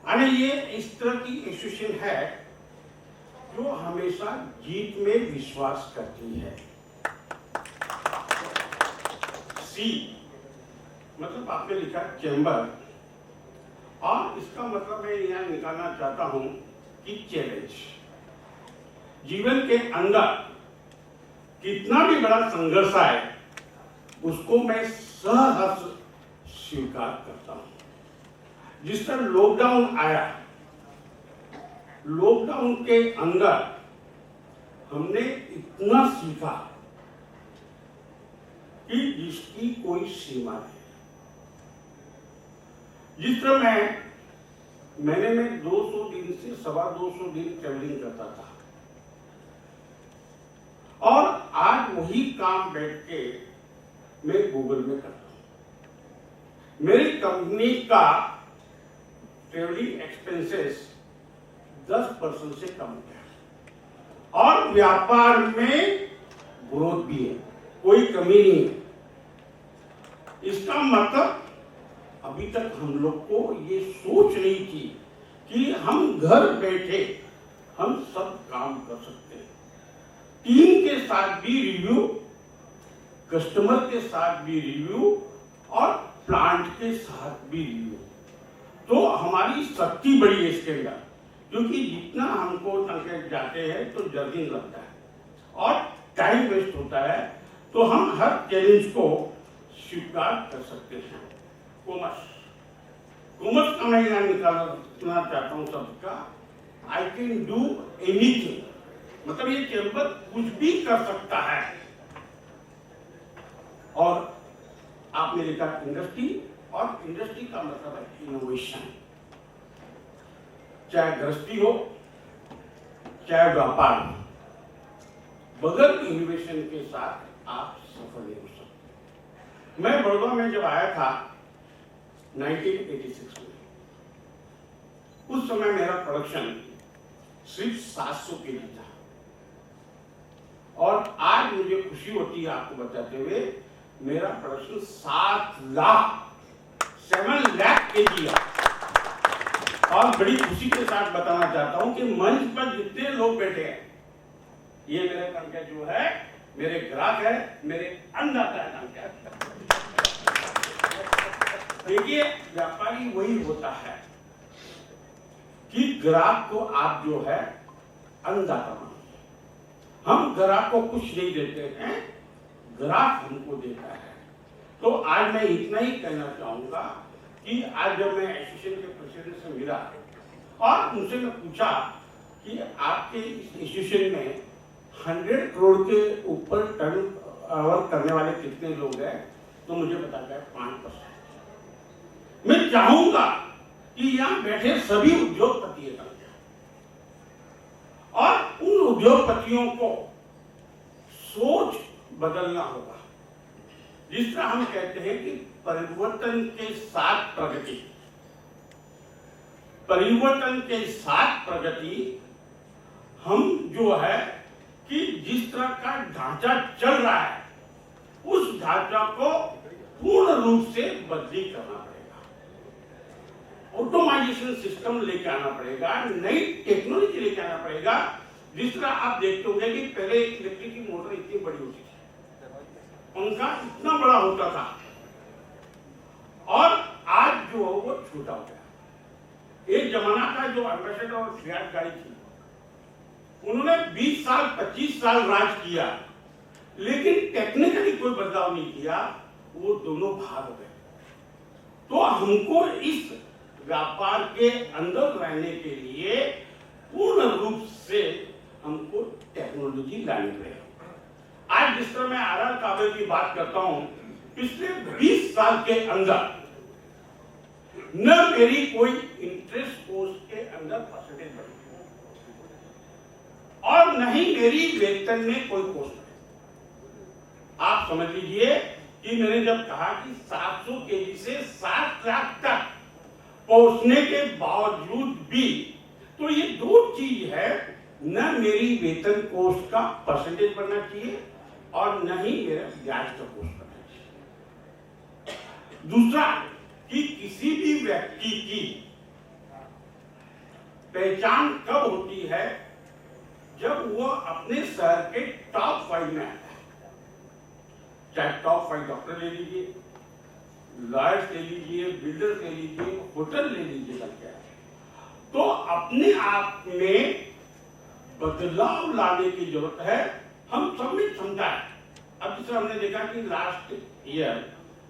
और ये इस तरह की एसोसिएशन है जो हमेशा जीत में विश्वास करती है. सी मतलब आपने लिखा चैम्बर, और इसका मतलब मैं यहाँ निकालना चाहता हूं कि चैलेंज. जीवन के अंदर कितना भी बड़ा संघर्ष आए, उसको मैं सहर्ष स्वीकार करता हूं. जिस तरह लॉकडाउन आया, लॉकडाउन के अंदर हमने इतना सीखा कि जिसकी कोई सीमा नहीं. जिस तरह महीने में 200 दिन से 225 दिन ट्रेवलिंग करता था, और आज वही काम बैठ के मैं गूगल में करता हूं. मेरी कंपनी का ट्रेवलिंग एक्सपेंसेस 10% से कम है, और व्यापार में ग्रोथ भी है, कोई कमी नहीं है. इसका मतलब अभी तक हम लोग को ये सोच नहीं थी कि हम घर बैठे हम सब काम कर सकते हैं. टीम के साथ भी रिव्यू, कस्टमर के साथ भी रिव्यू, और प्लांट के साथ भी रिव्यू. तो हमारी शक्ति बड़ी है इसके अंदर, क्योंकि जितना हमको तंगे जाते हैं तो जर्किंग लगता है और टाइम वेस्ट होता है, तो हम हर चैलेंज को स्वीकार कर सकते हैं. कॉमर्स का मैं यहाँ निकालना चाहता हूँ सबका. आई कैन डू एनीथिंग, मतलब ये चैम्बर कुछ भी कर सकता है. और आपने लिखा इंडस्ट्री, और इंडस्ट्री का मतलब है इनोवेशन. चाहे गृहस्थी हो, चाहे व्यापार हो, बगैर इनोवेशन के साथ आप सफल नहीं हो सकते. मैं बड़ौदा में जब आया था 1986 में, उस समय मेरा प्रोडक्शन सिर्फ 700 kg था और आज मुझे खुशी होती है आपको बताते हुए मेरा प्रोडक्शन 7 लाख kg है। और बड़ी खुशी के साथ बताना चाहता हूं कि मंच पर जितने लोग बैठे हैं ये मेरे संख्या जो है मेरे ग्राहक है, मेरे अन्नदाता है। देखिए व्यापारी वही होता है कि ग्राहक को आप जो है अन्नदाता मानिए। हम ग्राहक को कुछ नहीं देते हैं, ग्राहक हमको देता है। तो आज मैं इतना ही कहना चाहूंगा कि आज जब मैं एसोसिएशन के प्रेसिडेंट से मिला और उनसे मैं पूछा कि आपके इस एसोसिएशन में 100 करोड़ के ऊपर टर्न ओवर करने वाले कितने लोग हैं, तो मुझे बताया 5%। मैं चाहूंगा कि यहाँ बैठे सभी उद्योगपति हैं और उन उद्योगपतियों को सोच बदलना होगा। जिस तरह हम कहते हैं कि परिवर्तन के साथ प्रगति, परिवर्तन के साथ प्रगति, हम जो है कि जिस तरह का ढांचा चल रहा है उस ढांचा को पूर्ण रूप से बदली करना पड़ेगा। ऑटोमाइजेशन सिस्टम लेके आना पड़ेगा, नई टेक्नोलॉजी लेके आना पड़ेगा। जिस तरह आप देखते होंगे कि पहले इलेक्ट्रिक की मोटर इतनी बड़ी होती थी, पंखा इतना बड़ा होता था और आज जो वो छोटा हो गया। एक जमाना का जो एम्बेसडर और फियाट गाड़ी थी, उन्होंने 20 साल 25 साल राज किया, लेकिन टेक्निकली कोई बदलाव नहीं किया, वो दोनों भाग गए। तो हमको इस व्यापार के अंदर रहने के लिए पूर्ण रूप से हमको टेक्नोलॉजी लानी पड़ेगी। आज जिस तरह मैं आरआर काबे की बात करता हूं, पिछले 20 साल के अंदर न मेरी कोई इंटरेस्ट कोर्स के अंदर परसेंटेज बढ़ी और न ही मेरी वेतन में कोई कोर्स बढ़ी। आप समझ लीजिए कि मैंने जब कहा कि 700 kg से 7 लाख तक पहुंचने के बावजूद भी, तो ये दो चीज है, न मेरी वेतन कोर्स का परसेंटेज बढ़ना चाहिए और न ही मेरा ब्याज का कोर्स बढ़ना चाहिए। दूसरा कि किसी भी व्यक्ति की पहचान कब होती है, जब वो अपने शहर के टॉप 5 में आता है। चाहे टॉप 5 डॉक्टर ले लीजिए, लॉयर्स ले लीजिए, बिल्डर्स ले लीजिए, होटल ले लीजिए करके, तो अपने आप में बदलाव लाने की जरूरत है। हम सब में क्षमता है। अब जैसे हमने देखा कि लास्ट ईयर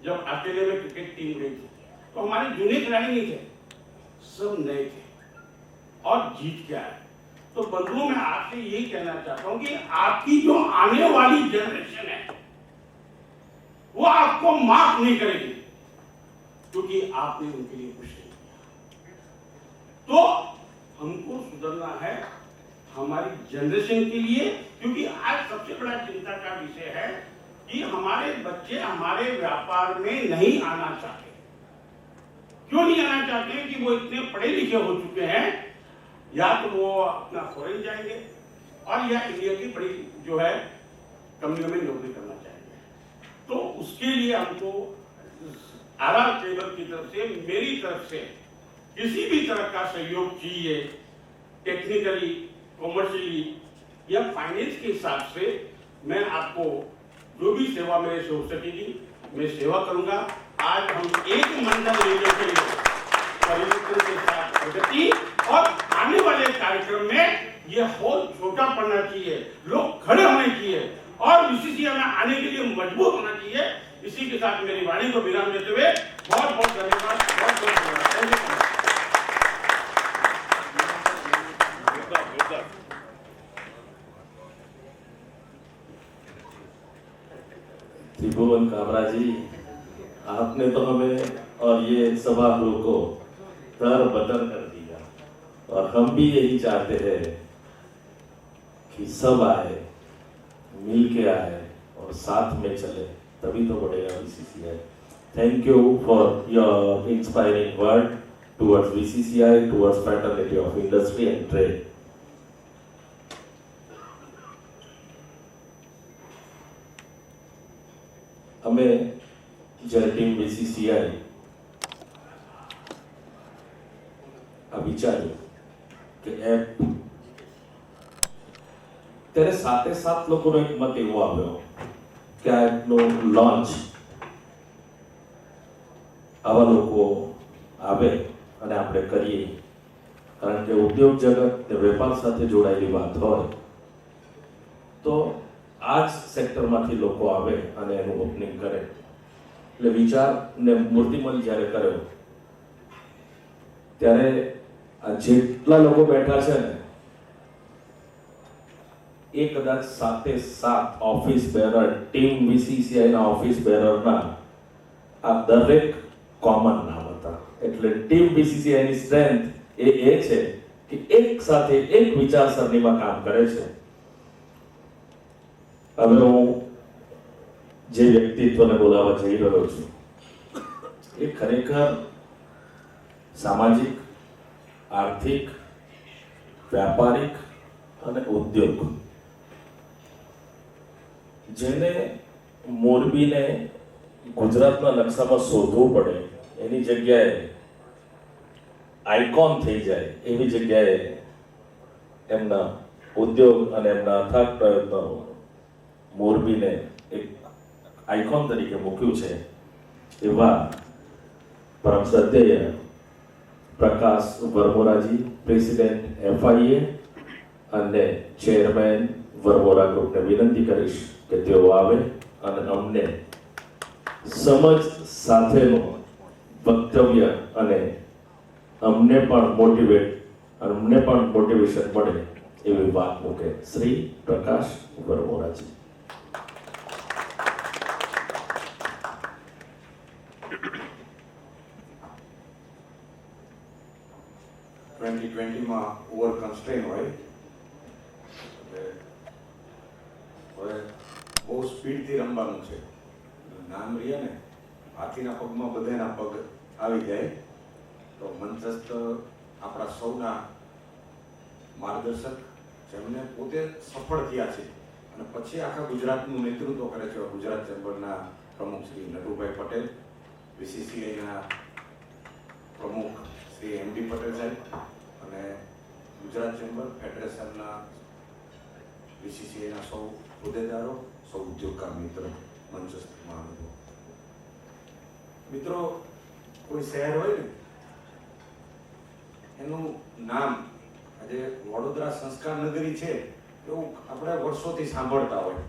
जब ऑस्ट्रेलिया में क्रिकेट टीम गई थी, तो हमारे जूनियर खिलाड़ी नहीं थे, सब नए थे और जीत के आए। तो बंधुओं मैं आपसे यही कहना चाहता हूं कि आपकी जो आने वाली जनरेशन है वो आपको माफ नहीं करेगी, क्योंकि आपने उनके लिए कुछ नहीं किया। तो हमको सुधरना है हमारी जनरेशन के लिए, क्योंकि आज सबसे बड़ा चिंता का विषय है कि हमारे बच्चे हमारे व्यापार में नहीं आना चाहते। क्यों नहीं आना चाहते हैं? कि वो इतने पढ़े लिखे हो चुके हैं, या तो वो अपना फॉरेन जाएंगे और या इंडिया की बड़ी जो है कंपनियों में नौकरी करना चाहेंगे। तो उसके लिए हमको आरआर केबल की तरफ से, मेरी तरफ से किसी भी तरह का सहयोग चाहिए, टेक्निकली, कॉमर्शियली या फाइनेंस के हिसाब से, मैं आपको जो भी सेवा मेरे से हो सकेगी मैं सेवा करूंगा। आज हम एक मंडल लेकर के परिवर्तन के साथ प्रगति, और आने वाले कार्यक्रम में ये हॉल छोटा पड़ना चाहिए, लोग खड़े होने चाहिए और बीसीसीआई में आने के लिए मजबूत होना चाहिए। इसी के साथ मेरी वाणी को विराम देते हुए बहुत बहुत धन्यवाद, बहुत बहुत धन्यवाद। त्रिभुवन काबरा जी, आपने तो हमें और ये सभागृह को तर बतर कर दिया, और हम भी यही चाहते हैं कि सब आए, मिल के आए और साथ में चले, तभी तो बढ़ेगा BCCI. Thank you for your inspiring word towards BCCI, towards fraternity of industry and trade. અમે જ્યારે ટીમ BCCI આ વિચાર્યું કે એપ, ત્યારે સાથે સાત લોકોનો એક મત એવો આવ્યો કે આ એપનું લોન્ચ આવા લોકો આવે અને આપણે કરીએ, કારણ કે ઉદ્યોગ જગત ને વેપાર સાથે જોડાયેલી વાત હોય તો આ જ સેક્ટરમાંથી લોકો આવે અને એનું ઓપનિંગ કરે. એટલે વિચારને મૂર્તિમંત જ્યારે કર્યો ત્યારે આ જેટલા લોકો બેઠા છે ને એ કદાચ સાતે સાત ઓફિસ બેરર, ટીમ BCCI ના ઓફિસ બેરરના આ દરેક કોમન નામ હતા. એટલે ટીમ BCCI ની સ્ટ્રેન્થ એ છે કે એક સાથે એક વિચારસરણીમાં કામ કરે છે. હવે હું જે વ્યક્તિત્વને બોલાવવા જઈ રહ્યો છું એ ખરેખર સામાજિક, આર્થિક, વ્યાપારિક અને ઉદ્યોગ, જેને મોરબીને ગુજરાતના નકશામાં શોધવું પડે એની જગ્યાએ આઇકોન થઈ જાય એવી જગ્યાએ એમના ઉદ્યોગ અને એમના અથાગ પ્રયત્નો મોરબીને એક આઇકોન તરીકે મૂક્યું છે. એવા પરમ શ્રદ્ધેય પ્રકાશ વરમોરાજી, પ્રેસિડેન્ટ FIA અને ચેરમેન વરમોરા ગ્રુપને વિનંતી કરીશ કે તેઓ આવે અને અમને સમજ સાથેનું વક્તવ્ય અને અમને પણ મોટિવેશન મળે એવી વાત મૂકે. શ્રી પ્રકાશ વરમોરાજી. 2020 માં ઓવર કન્સ્ટ્રેન હોય એટલે હવે બહુ સ્પીડથી રમવાનું છે. નામ રહીએ ને હાથીના પગમાં બધાના પગ આવી જાય તો મંચસ્થ આપણા સૌના માર્ગદર્શક જેમને પોતે સફળ થયા છે અને પછી આખા ગુજરાતનું નેતૃત્વ કરે છે ગુજરાત ચેમ્બરના પ્રમુખ શ્રી નટુભાઈ પટેલ, BCCIના પ્રમુખ શ્રી MD પટેલ સાહેબ અને ગુજરાત ચેમ્બર ફેડરેશનના BCCIના સૌ હોદ્દેદારો, સૌ ઉદ્યોગકાર મિત્રો, મંચસ્થ મહાનુભાવો. મિત્રો, કોઈ શહેર હોય ને એનું નામ આજે વડોદરા સંસ્કાર નગરી છે એવું આપણે વર્ષોથી સાંભળતા હોય,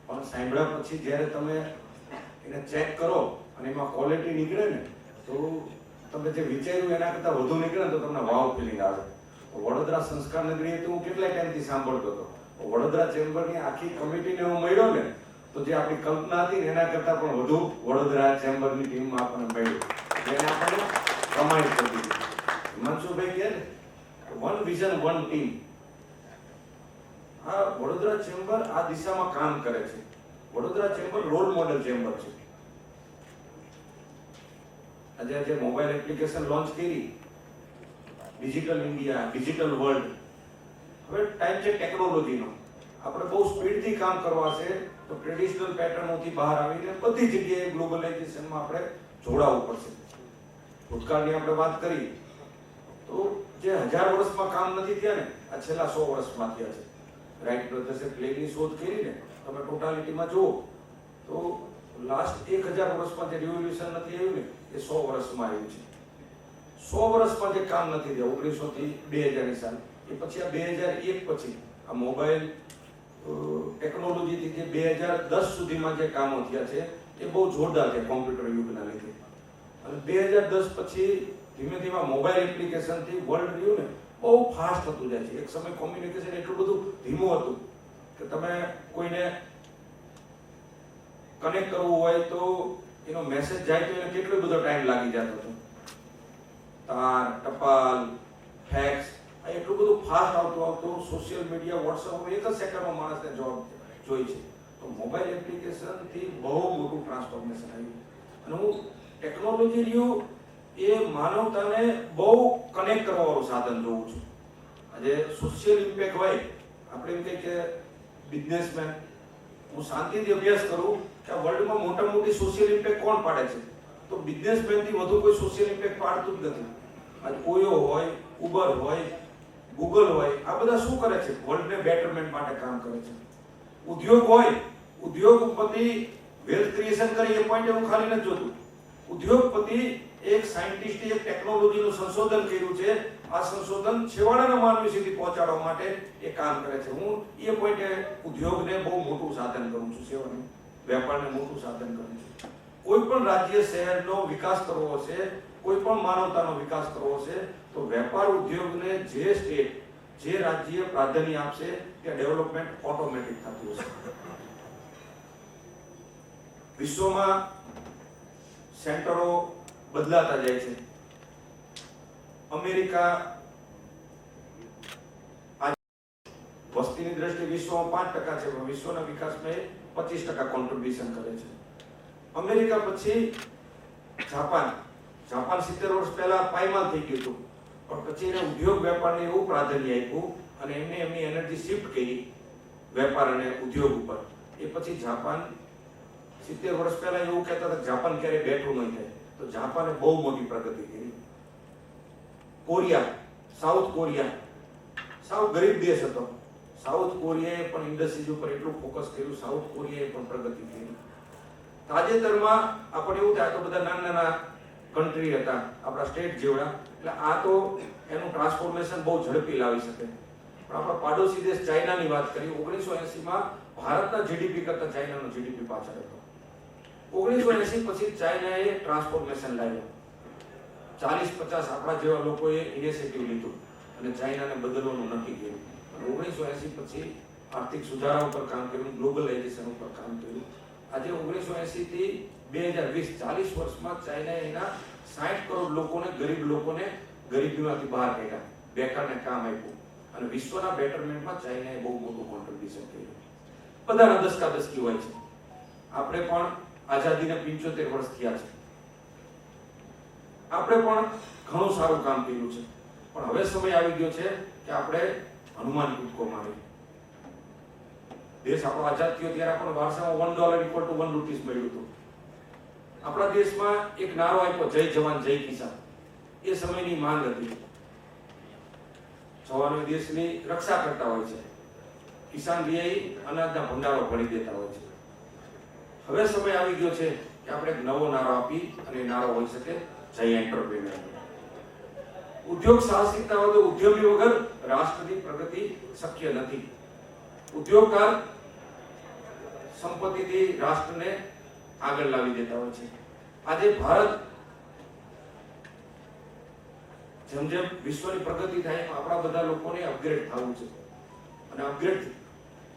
પણ સાંભળ્યા પછી જ્યારે તમે એને ચેક કરો અને એમાં ક્વોલિટી નીકળે ને તો તમે જે વિચાર્યું એના કરતાં વધુ નીકળે ને તો તમને વાવ ફિલિંગ આવે. વડોદરા સંસ્કાર નગરી એ તો હું કેટલા ટાઈમથી સાંભળતો હતો. વડોદરા ચેમ્બરની આખી કમિટીને હું મળ્યો ને તો જે આપણી કલ્પના હતી ને એના કરતાં પણ વધુ વડોદરા ચેમ્બરની ટીમમાં આપણને મળ્યું. એને આપણને પ્રમાણિત કરી દીધું. હિમાંશુભાઈ કહે ને વન વિઝન વન ટીમ. આ વડોદરા ચેમ્બર આ દિશામાં કામ કરે છે. Vadodara chamber role model chamber છે. આજે મોબાઈલ એપ્લિકેશન લોન્ચ કરી, ડિજિટલ ઇન્ડિયા, ડિજિટલ વર્લ્ડ, હવે ટાઈમ છે ટેકનોલોજીનો. આપણે બહુ સ્પીડથી કામ કરવા છે તો ટ્રેડિશનલ પેટર્નોથી બહાર આવીને બધી જગ્યાએ ગ્લોબલાઇઝેશનમાં આપણે જોડાવવું પડશે. ભૂતકાળની આપણે વાત કરી તો જે 1000 વર્ષમાં કામ નથી થયા ને આ છેલ્લા 100 વર્ષમાં થયા છે. રાઈટ બ્રધર્સે પ્લેગની શોધ કરી ને તમે ટોટાલિટીમાં જુઓ તો લાસ્ટ 1000 વર્ષમાં જે રિવોલ્યુશન નથી આવ્યું ને એ 100 વર્ષમાં આવ્યું છે. 100 વર્ષમાં જે કામ નથી થયા 1900 થી 2000 ની સાલ, એ પછી આ 2001 પછી આ મોબાઈલ ટેકનોલોજીથી જે 2010 સુધીમાં જે કામો થયા છે એ બહુ જોરદાર છે કોમ્પ્યુટર યુગના લીધે. અને 2010 પછી ધીમે ધીમે મોબાઈલ એપ્લિકેશનથી વર્લ્ડ રહ્યું ને બહુ ફાસ્ટ થતું જાય છે. એક સમય કોમ્યુનિકેશન એટલું બધું ધીમું હતું કે તમે કોઈને કનેક્ટ કરવું હોય તો એનો મેસેજ જાય તો એને કેટલો બધો ટાઈમ લાગી જતો હતો. તાર, ટપાલ, ફેક્સ આ એટલું બધું ફાસ્ટ આવતું સોશિયલ મીડિયા, વોટ્સઅપ એક જ સેકન્ડમાં માણસને જવાબ જોઈ છે. તો મોબાઈલ એપ્લિકેશનથી બહુ મોટું ટ્રાન્સફોર્મેશન આવ્યું. અને હું ટેકનોલોજી રહ્યું એ માનવતાને બહુ કનેક્ટ કરવાવાળું સાધન જોઉં છું. આજે સોશિયલ ઇમ્પેક્ટ હોય, આપણે એમ કહીએ કે બિઝનેસમેન, હું શાંતિથી અભ્યાસ કરું કે આ વર્લ્ડમાં મોટા મોટી સોશિયલ ઇમ્પેક્ટ કોણ પાડે છે, તો બિઝનેસમેનથી વધુ કોઈ સોશિયલ ઇમ્પેક્ટ પાડતું જ નથી. આજે ઓયો હોય, ઉબર હોય, ગૂગલ હોય, આ બધા શું કરે છે? વર્લ્ડને બેટરમેન્ટ માટે કામ કરે છે. ઉદ્યોગ હોય, ઉદ્યોગપતિ વેલ્થ ક્રિએશન કરે એ પોઈન્ટ હું ખાલી નથી જોતું. ઉદ્યોગપતિ એક સાયન્ટિસ્ટે એક ટેકનોલોજીનું સંશોધન કર્યું છે, આ સંશોધન છેવાડાના માનવી સુધી પહોંચાડવા માટે એ કામ કરે છે. હું એ પોઈન્ટે ઉદ્યોગને બહુ મોટું સાધન કરું છું, સેવાનું વેપારને મોટું સાધન કરું છું. કોઈ પણ રાજ્ય શહેરનો વિકાસ કરવો હશે, કોઈ પણ માનવતાનો વિકાસ કરવો હશે, તો વેપાર ઉદ્યોગને જે સ્ટેટ, જે રાજ્ય પ્રાધાન્ય આપશે ત્યાં ડેવલપમેન્ટ ઓટોમેટિક થતું હશે. વિશ્વમાં સેન્ટરો બદલાતા જાય છે. અમેરિકા વસ્તીની દ્રષ્ટિએ વિશ્વમાં 5% છે, પણ વિશ્વના વિકાસમાં 25% કોન્ટ્રીબ્યુશન કરે છે. અમેરિકા પછી જાપાન 70 વર્ષ પહેલા પાયમાલ થઈ ગયું હતું, પણ પછી એને ઉદ્યોગ વેપારને એવું પ્રાધાન્ય આપ્યું અને એમને એમની એનર્જી શિફ્ટ કરી વેપાર અને ઉદ્યોગ ઉપર. એ પછી જાપાન 70 વર્ષ પહેલા એવું કહેતા હતા જાપાન ક્યારે બેઠું નહીં થાય, તો જાપાને બહુ મોટી પ્રગતિ કરી. કોરિયા, સાઉથ કોરિયા સાવ ગરીબ દેશ હતો, સાઉથ કોરિયાએ પણ ઇન્ડસ્ટ્રીઝ ઉપર એટલું ફોકસ કર્યું, સાઉથ કોરિયાએ પણ પ્રગતિ કરી. તાજેતરમાં આપણે એવું થાય તો બધા નાના નાના કન્ટ્રી હતા આપણા સ્ટેટ જેવડા, એટલે આ તો એનું ટ્રાન્સફોર્મેશન બહુ ઝડપી લાવી શકે. પણ આપણા પાડોશી દેશ ચાઇનાની વાત કરી, 1980માં ભારતના જીડીપી કરતા ચાઇનાનો જીડીપી પાછળ હતો. 1980 પછી ચાઇનાએ ટ્રાન્સફોર્મેશન લાવ્યું. 40-50 આપણા જેવા લોકોએ ઇનિશિયેટિવ લીધું અને ચાઇનાને બદલવાનું નક્કી કર્યું. 1980 પછી આર્થિક સુધારા ઉપર કામ કર્યું, ગ્લોબલાઇઝેશન ઉપર કામ કર્યું. આજે 1980 થી 2020 40 વર્ષમાં ચાઇનાએ એના 60 કરોડ લોકોને, ગરીબ લોકોને ગરીબીમાંથી બહાર કાઢ્યા, બેકારને કામ આપ્યું અને વિશ્વના બેટરમેન્ટમાં ચાઇનાએ બહુ મોટું કોન્ટ્રીબ્યુશન કર્યું. બધાના દસકા-દસકી હોય છે. આપણે પણ આઝાદીને 75 વર્ષ થયા છે, આપણે પણ ઘણું સારું કામ કર્યું છે, પણ હવે સમય આવી ગયો છે કે આપણે હનુમાન કૂદકો મારીએ. દેશ આપણો આઝાદ થયો ત્યારે આપણને વારસામાં $1 = 1 રૂપીસ મળ્યું હતું. આપણા દેશમાં એક નારો આપ્યો, જય જવાન જય કિસાન. એ સમયની માંગ હતી. જવાનો દેશની રક્ષા કરતા હોય છે, કિસાન વીઆઈ અનાજના ભંડારો ભરી દેતા હોય છે. હવે સમય આવી ગયો છે કે આપણે એક નવો નારો આપી અને એ નારો હોઈ શકે જય એન્ટરપ્રેન્યોર. ઉદ્યોગ સાહસિકતા વગર, ઉદ્યમી વગર રાષ્ટ્રની પ્રગતિ શક્ય નથી. ઉદ્યોગકાર સંપત્તિથી રાષ્ટ્રને આગળ લાવી દેતા હોય છે. આજે ભારત જેમ જેમ વિશ્વની પ્રગતિ થાય એમ આપણા બધા લોકોને અપગ્રેડ થવું છે અને અપગ્રેડ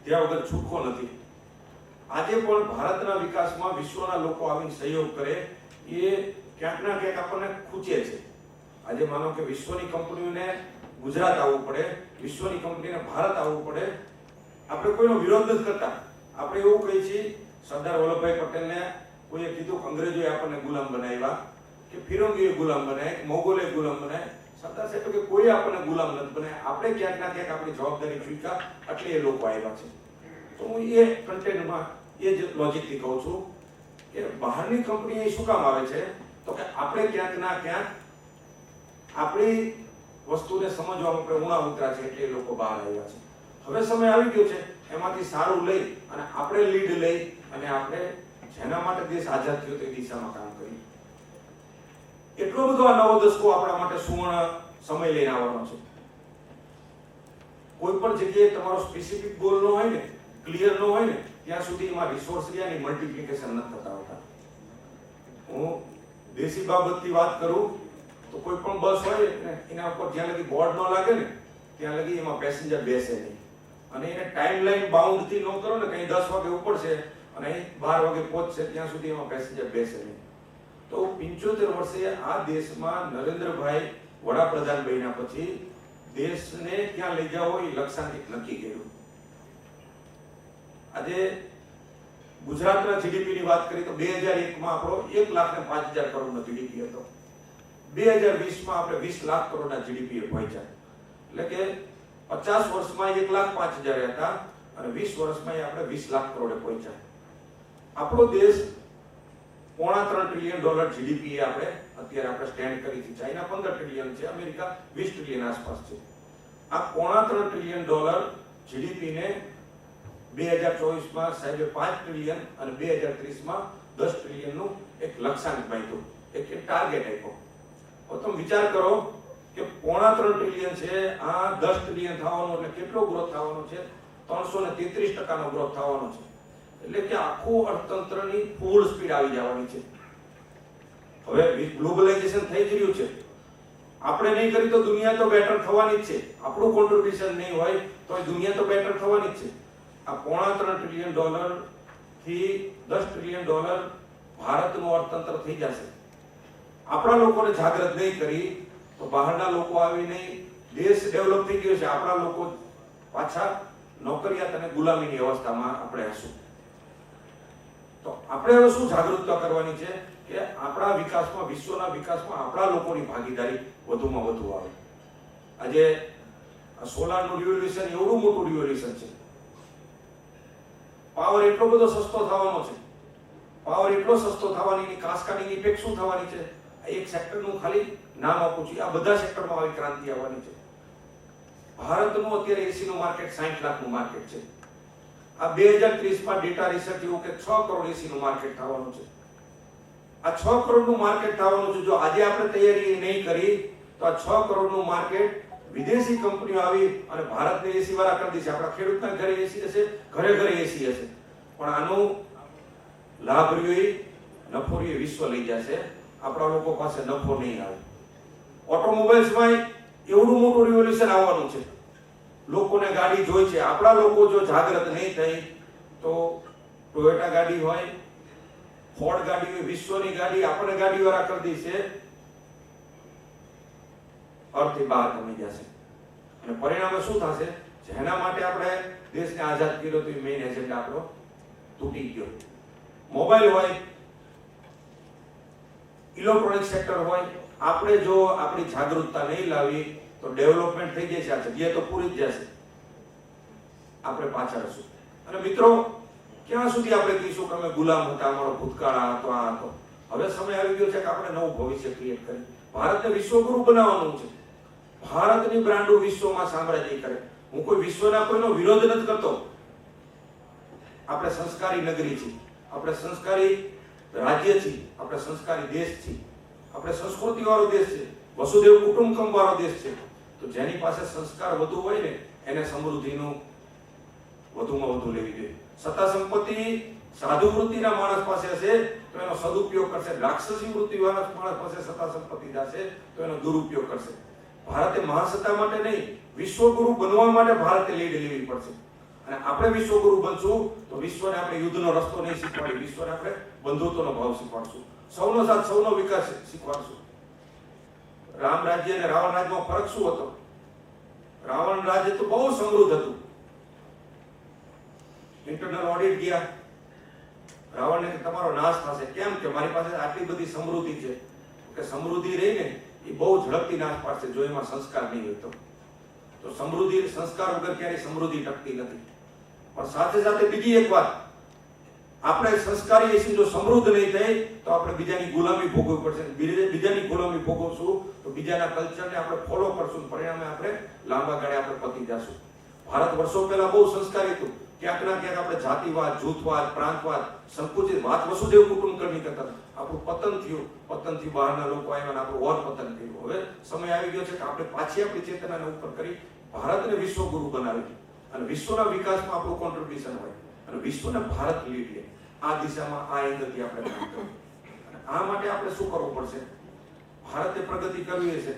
થયા વગર છૂટકો નથી. આજે પણ ભારતના વિકાસમાં વિશ્વના લોકો આવીને સહયોગ કરે એ ક્યાંક ના ક્યાંક આપણને ખૂચે છે. આજે માનો કે વિશ્વની કંપનીઓને ગુજરાત આવવું પડે, વિશ્વની કંપનીને ભારત આવવું પડે, આપણે કોઈનો વિરોધ નથી કરતા. આપણે એવું કહીએ છીએ, સરદાર વલ્લભભાઈ પટેલને કોઈએ કીધું કે અંગ્રેજોએ આપણને ગુલામ બનાવ્યા, કે ફિરંગીઓએ ગુલામ બનાવ્યા, કે મોગલોએ ગુલામ બનાવ્યા. સરદાર સાહેબ કે કોઈ આપણને ગુલામ નથી બનાવ્યા, આપણે ક્યાંક ના ક્યાંક આપણી જવાબદારી ચૂક્યા, એટલે એ લોકો આવ્યા છે. તો હું એ કન્ટેન્ટમાં એ જ લોજિકથી કહું છું કે બહારની કંપની શું કામ આવે છે, તો કે આપણે ક્યાંક ના ક્યાંક આપણી વસ્તુને સમજવામાં આપણે ઉણા ઉતરા છે, એટલે એ લોકો બહાર આવ્યા છે. હવે સમય આવી ગયો છે એમાંથી સારું લઈ અને આપણે લીડ લઈ અને આપણે જેના માટે દેશ આઝાદ થયો તે દિશામાં કામ કરીએ. એટલો બધો આ નવો દશકો આપણા માટે સુવર્ણ સમય લઈને આવવાનો છે. કોઈ પણ જગ્યાએ તમારો સ્પેસિફિક ગોલ ન હોય ને, ક્લિયર ન હોય ને, ત્યાં સુધી એમાં રિસોર્સ ની મલ્ટિપ્લિકેશન નથી થતા હોતા. હું દેશી બાબતની વાત કરું તો કોઈ પણ બસ હોય ને એના ઉપર જ્યાં લગી બોર્ડ ન લાગે ને ત્યાં લગી એમાં પેસેન્જર બેસે નહીં, અને એને ટાઈમ લાઈન બાઉન્ડ થી ન કરો ને, કઈ 10 વાગે ઉપડશે અને અહીં 12 વાગે પહોંચશે ત્યાં સુધી એમાં પેસેન્જર બેસે નહીં. તો 75 વર્ષે આ દેશમાં નરેન્દ્રભાઈ વડાપ્રધાન બન્યા પછી દેશને ક્યાં લઈ જાવો એ લક્ષ્યાંક નક્કી કર્યું. આજે ગુજરાતના જીડીપી ની વાત કરી તો 2001 માં આપણો 1,05,000 કરોડનો જીડીપી હતો. 2020માં આપણે 20 લાખ કરોડના જીડીપી પહોંચ્યા. એટલે કે 50 વર્ષમાં 1,05,000 હતા અને 20 વર્ષમાં આપણે 20 લાખ કરોડે પહોંચ્યા. આપણો દેશ $3.25 ટ્રિલિયન જીડીપી આપણે અત્યારે સ્ટેન્ડ કરી છે. ચાઇના 15 ટ્રિલિયન છે, અમેરિકા 20 ટ્રિલિયન આસપાસ છે. આ $3.25 ટ્રિલિયન જીડીપી ને 2024માં સાહેબે 5 ટ્રિલિયન અને 2030માં 10 ટ્રિલિયનનું એક લક્ષ્યાંક બાંધ્યું, એક ટાર્ગેટ આપ્યો. તો તમે વિચાર કરો કે $3.25 ટ્રિલિયન છે, આ 10 ટ્રિલિયન થવાનો એટલે કેટલો ગ્રોથ થવાનો છે? 333% નો ગ્રોથ થવાનો છે. એટલે કે આખું અર્થતંત્રની ફૂલ સ્પીડ આવી જવાની છે. હવે ગ્લોબલાઇઝેશન થઈ જ રહ્યું છે. આપણે નહીં કરી તો દુનિયા તો બેટર થવાની જ છે. આપણું કોન્ટ્રીબ્યુશન નહીં હોય તો દુનિયા તો બેટર થવાની જ છે. આ $3.25 ટ્રિલિયન થી $10 ટ્રિલિયન ભારતનું અર્થતંત્ર થઈ જશે. આપણા લોકોને જાગૃત નહીં કરી તો બહારના લોકો આવીને દેશ ડેવલપ થઈ ગયો છે, આપણા લોકો પાછા નોકરિયાત અને ગુલામીની અવસ્થામાં આપણે હશું. તો આપણે હવે શું જાગૃતતા કરવાની છે કે આપણા વિકાસમાં, વિશ્વના વિકાસમાં આપણા લોકોની ભાગીદારી વધુમાં વધુ આવે. આજે સોલારનું રિવોલ્યુશન એવડું મોટું રિવોલ્યુશન છે. પાવર એટલો બધો સસ્તો થવાનો છે. પાવર એટલો સસ્તો થવાની કાસ્કેડિંગ ઇફેક્ટ શું થવાની છે? એક સેક્ટરનું ખાલી નામ આપું છું, આ બધા સેક્ટરમાં આવી ક્રાંતિ આવવાની છે. ભારતનું અત્યારે એસીનું માર્કેટ 60 લાખનું માર્કેટ છે. આ 2030માં ડેટા રિસર્ચ એવું કે 6 કરોડ એસીનું માર્કેટ થવાનું છે. આ 6 કરોડનું માર્કેટ થવાનું છે. જો આજે આપણે તૈયારી નહીં કરી તો આ 6 કરોડનું માર્કેટ વિદેશી કંપનીઓ આવી અને ભારતને એસી વાળા કરી દેશે. આપણા ખેડૂતના ઘરે એસી હશે, ઘરે ઘરે એસી હશે, પણ આનું લાભ રહ્યો નફો રહ્યો વિશ્વ લઈ જશે. આપણા લોકો પાસે નફો નહીં આવે. ઓટોમોબાઈલ્સમાં એવડું મોટું રિવોલ્યુશન આવવાનું છે. લોકોને ગાડી જોઈ છે. આપણા લોકો જો જાગૃત નહીં થઈ તો ટોયોટા ગાડી હોય, ફોર્ડ ગાડી હોય, વિશ્વની ગાડી આપણે ગાડી વાળા કરી દેશે, અર્થથી બહાર કમી જશે. અને પરિણામે શું થશે? જેના માટે આપણે દેશને આઝાદ કર્યો તો એ મેઇન એજન્ડા આપણો તૂટી ગયો. મોબાઈલ હોય, ઇલેક્ટ્રોનિક સેક્ટર હોય, આપણે જો આપણી જાગૃતતા નહીં લાવી તો ડેવલપમેન્ટ થઈ જશે, આ જગ્યા તો પૂરી જ જશે, આપણે પાછળ હશું. અને મિત્રો, ક્યાં સુધી આપણે કહીશું કે અમે ગુલામ હતા, અમારો ભૂતકાળ આ હતો, આ હતો? હવે સમય આવી ગયો છે કે આપણે નવું ભવિષ્ય ક્રિએટ કરી ભારતને વિશ્વગુરુ બનાવવાનું છે. ભારતની બ્રાન્ડો વિશ્વમાં સામ્રાજ્ય કરે. હું કોઈ વિશ્વના કોઈનો વિરોધ નથી કરતો. આપણે સંસ્કારી નગરી છીએ, આપણે સંસ્કારી રાજ્ય છીએ, આપણે સંસ્કારી દેશ છીએ, આપણે સંસ્કૃતિ વાળો દેશ છે, વસુદેવ કુટુંબકમ વાળો દેશ છે. તો જેની પાસે સંસ્કાર વધુ હોય ને એને સમૃદ્ધિનું વધુમાં વધુ લેવી જોઈએ. સત્તા સંપત્તિ સાધુ વૃત્તિના માણસ પાસે હશે તો એનો સદુપયોગ કરશે. રાક્ષસી વૃત્તિ વાળા માણસ પાસે સત્તા સંપત્તિ જશે તો એનો દુરુપયોગ કરશે. ભારતે મહાસત્તા માટે નહીં, વિશ્વગુરુ બનવા માટે ભારતે લીડ લેવી પડશે. અને આપણે વિશ્વગુરુ બનશું તો વિશ્વને આપણે યુદ્ધનો રસ્તો નહીં શીખવાડી, વિશ્વને આપણે બંધુત્વનો ભાવ શીખવાડશું, સૌનો સાથ સૌનો વિકાસ શીખવાડશું. રામ રાજ્ય અને રાવણ રાજ્યમાં ફરક શું હતો? રાવણ રાજ્ય તો બહુ સમૃદ્ધ હતું. ઇન્ટરનલ ઓડિટ ગયા, રાવણને તમારો નાશ થશે. કેમ? કે મારી પાસે આટલી બધી સમૃદ્ધિ છે. કે સમૃદ્ધિ રહી ને એ બહુ ઝડપથી નાશ પાડશે જો એમાં સંસ્કાર નહીં હોય તો સમૃદ્ધિ, સંસ્કાર વગર ક્યારેય સમૃદ્ધિ ટકતી નથી. પણ સાથે સાથે બીજી એક વાત, આપણે સંસ્કારી એસી જો સમૃદ્ધ નહીં થઈ તો આપણે બીજાની ગુલામી ભોગવવી પડશે. બીજાની ગુલામી ભોગવશું તો બીજાના કલ્ચરને આપણે ફોલો કરશું, પરિણામે આપણે લાંબા ગાળે આપણે પતી જશું. ભારત વર્ષો પહેલા બહુ સંસ્કારી હતું. ક્યાંક ના ક્યાંક આપણે જાતિવાદ, જૂથવાદ, પ્રાંતવાદ, સંકુચિત વાત, વસુદેવ કુટુંબકમની કરતા આપણું પતન થયું. પતનથી બહારના લોકો આવ્યા અને આપણું ઓર પતન થયું. હવે સમય આવી ગયો છે કે આપણે પાછી આપણી ચેતનાને ઉપર કરી ભારતને વિશ્વગુરુ બનાવી અને વિશ્વના વિકાસમાં આપણું કોન્ટ્રીબ્યુશન હોય અને વિશ્વને ભારત લીડ લે. આ દિશામાં, આ એંગલથી આપણે કામ કરવું. અને આ માટે આપણે શું કરવું પડશે? ભારતે પ્રગતિ કરવી છે.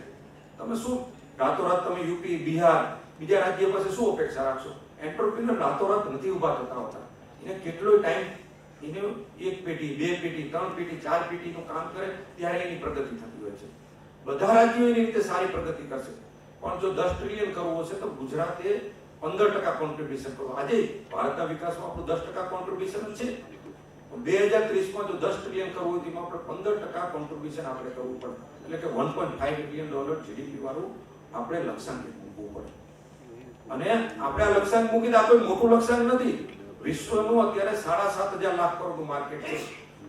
તમે શું રાતોરાત તમે યુપી, બિહાર, બીજા રાજ્ય પાસે શું અપેક્ષા રાખશો? એન્ટરપ્રિન્યોર રાતોરાત નથી ઊભા થતા હોતા. એને કેટલો ટાઈમ, એને 1 પેઢી, 2 પેઢી, 3 પેઢી, 4 પેઢીનું કામ કરે ત્યારે એની પ્રગતિ થતી હોય છે. બધા રાજ્યો એની રીતે સારી પ્રગતિ કરશે. પણ જો 10 ટ્રિલિયન કરવું હશે તો ગુજરાતે 15% કોન્ટ્રીબ્યુશન કરવું. આજે ભારતના વિકાસમાં આપણું 10% કોન્ટ્રીબ્યુશન છે. 2030 માં જો 10 ટ્રિલિયન કરવું હોય તો એમાં આપણે 15% કોન્ટ્રીબ્યુશન આપણે કરવું પડે, એટલે કે $1.5 ટ્રિલિયન જીડીપી વાળું આપણે લક્ષ્યાંક મૂકવું પડે. અને આપણે આ લક્ષ્યાંક મૂકી તો આ કોઈ મોટું લક્ષ્યાંક નથી. વિશ્વનું અત્યારે 7.5 લાખ કરોડનું માર્કેટ છે.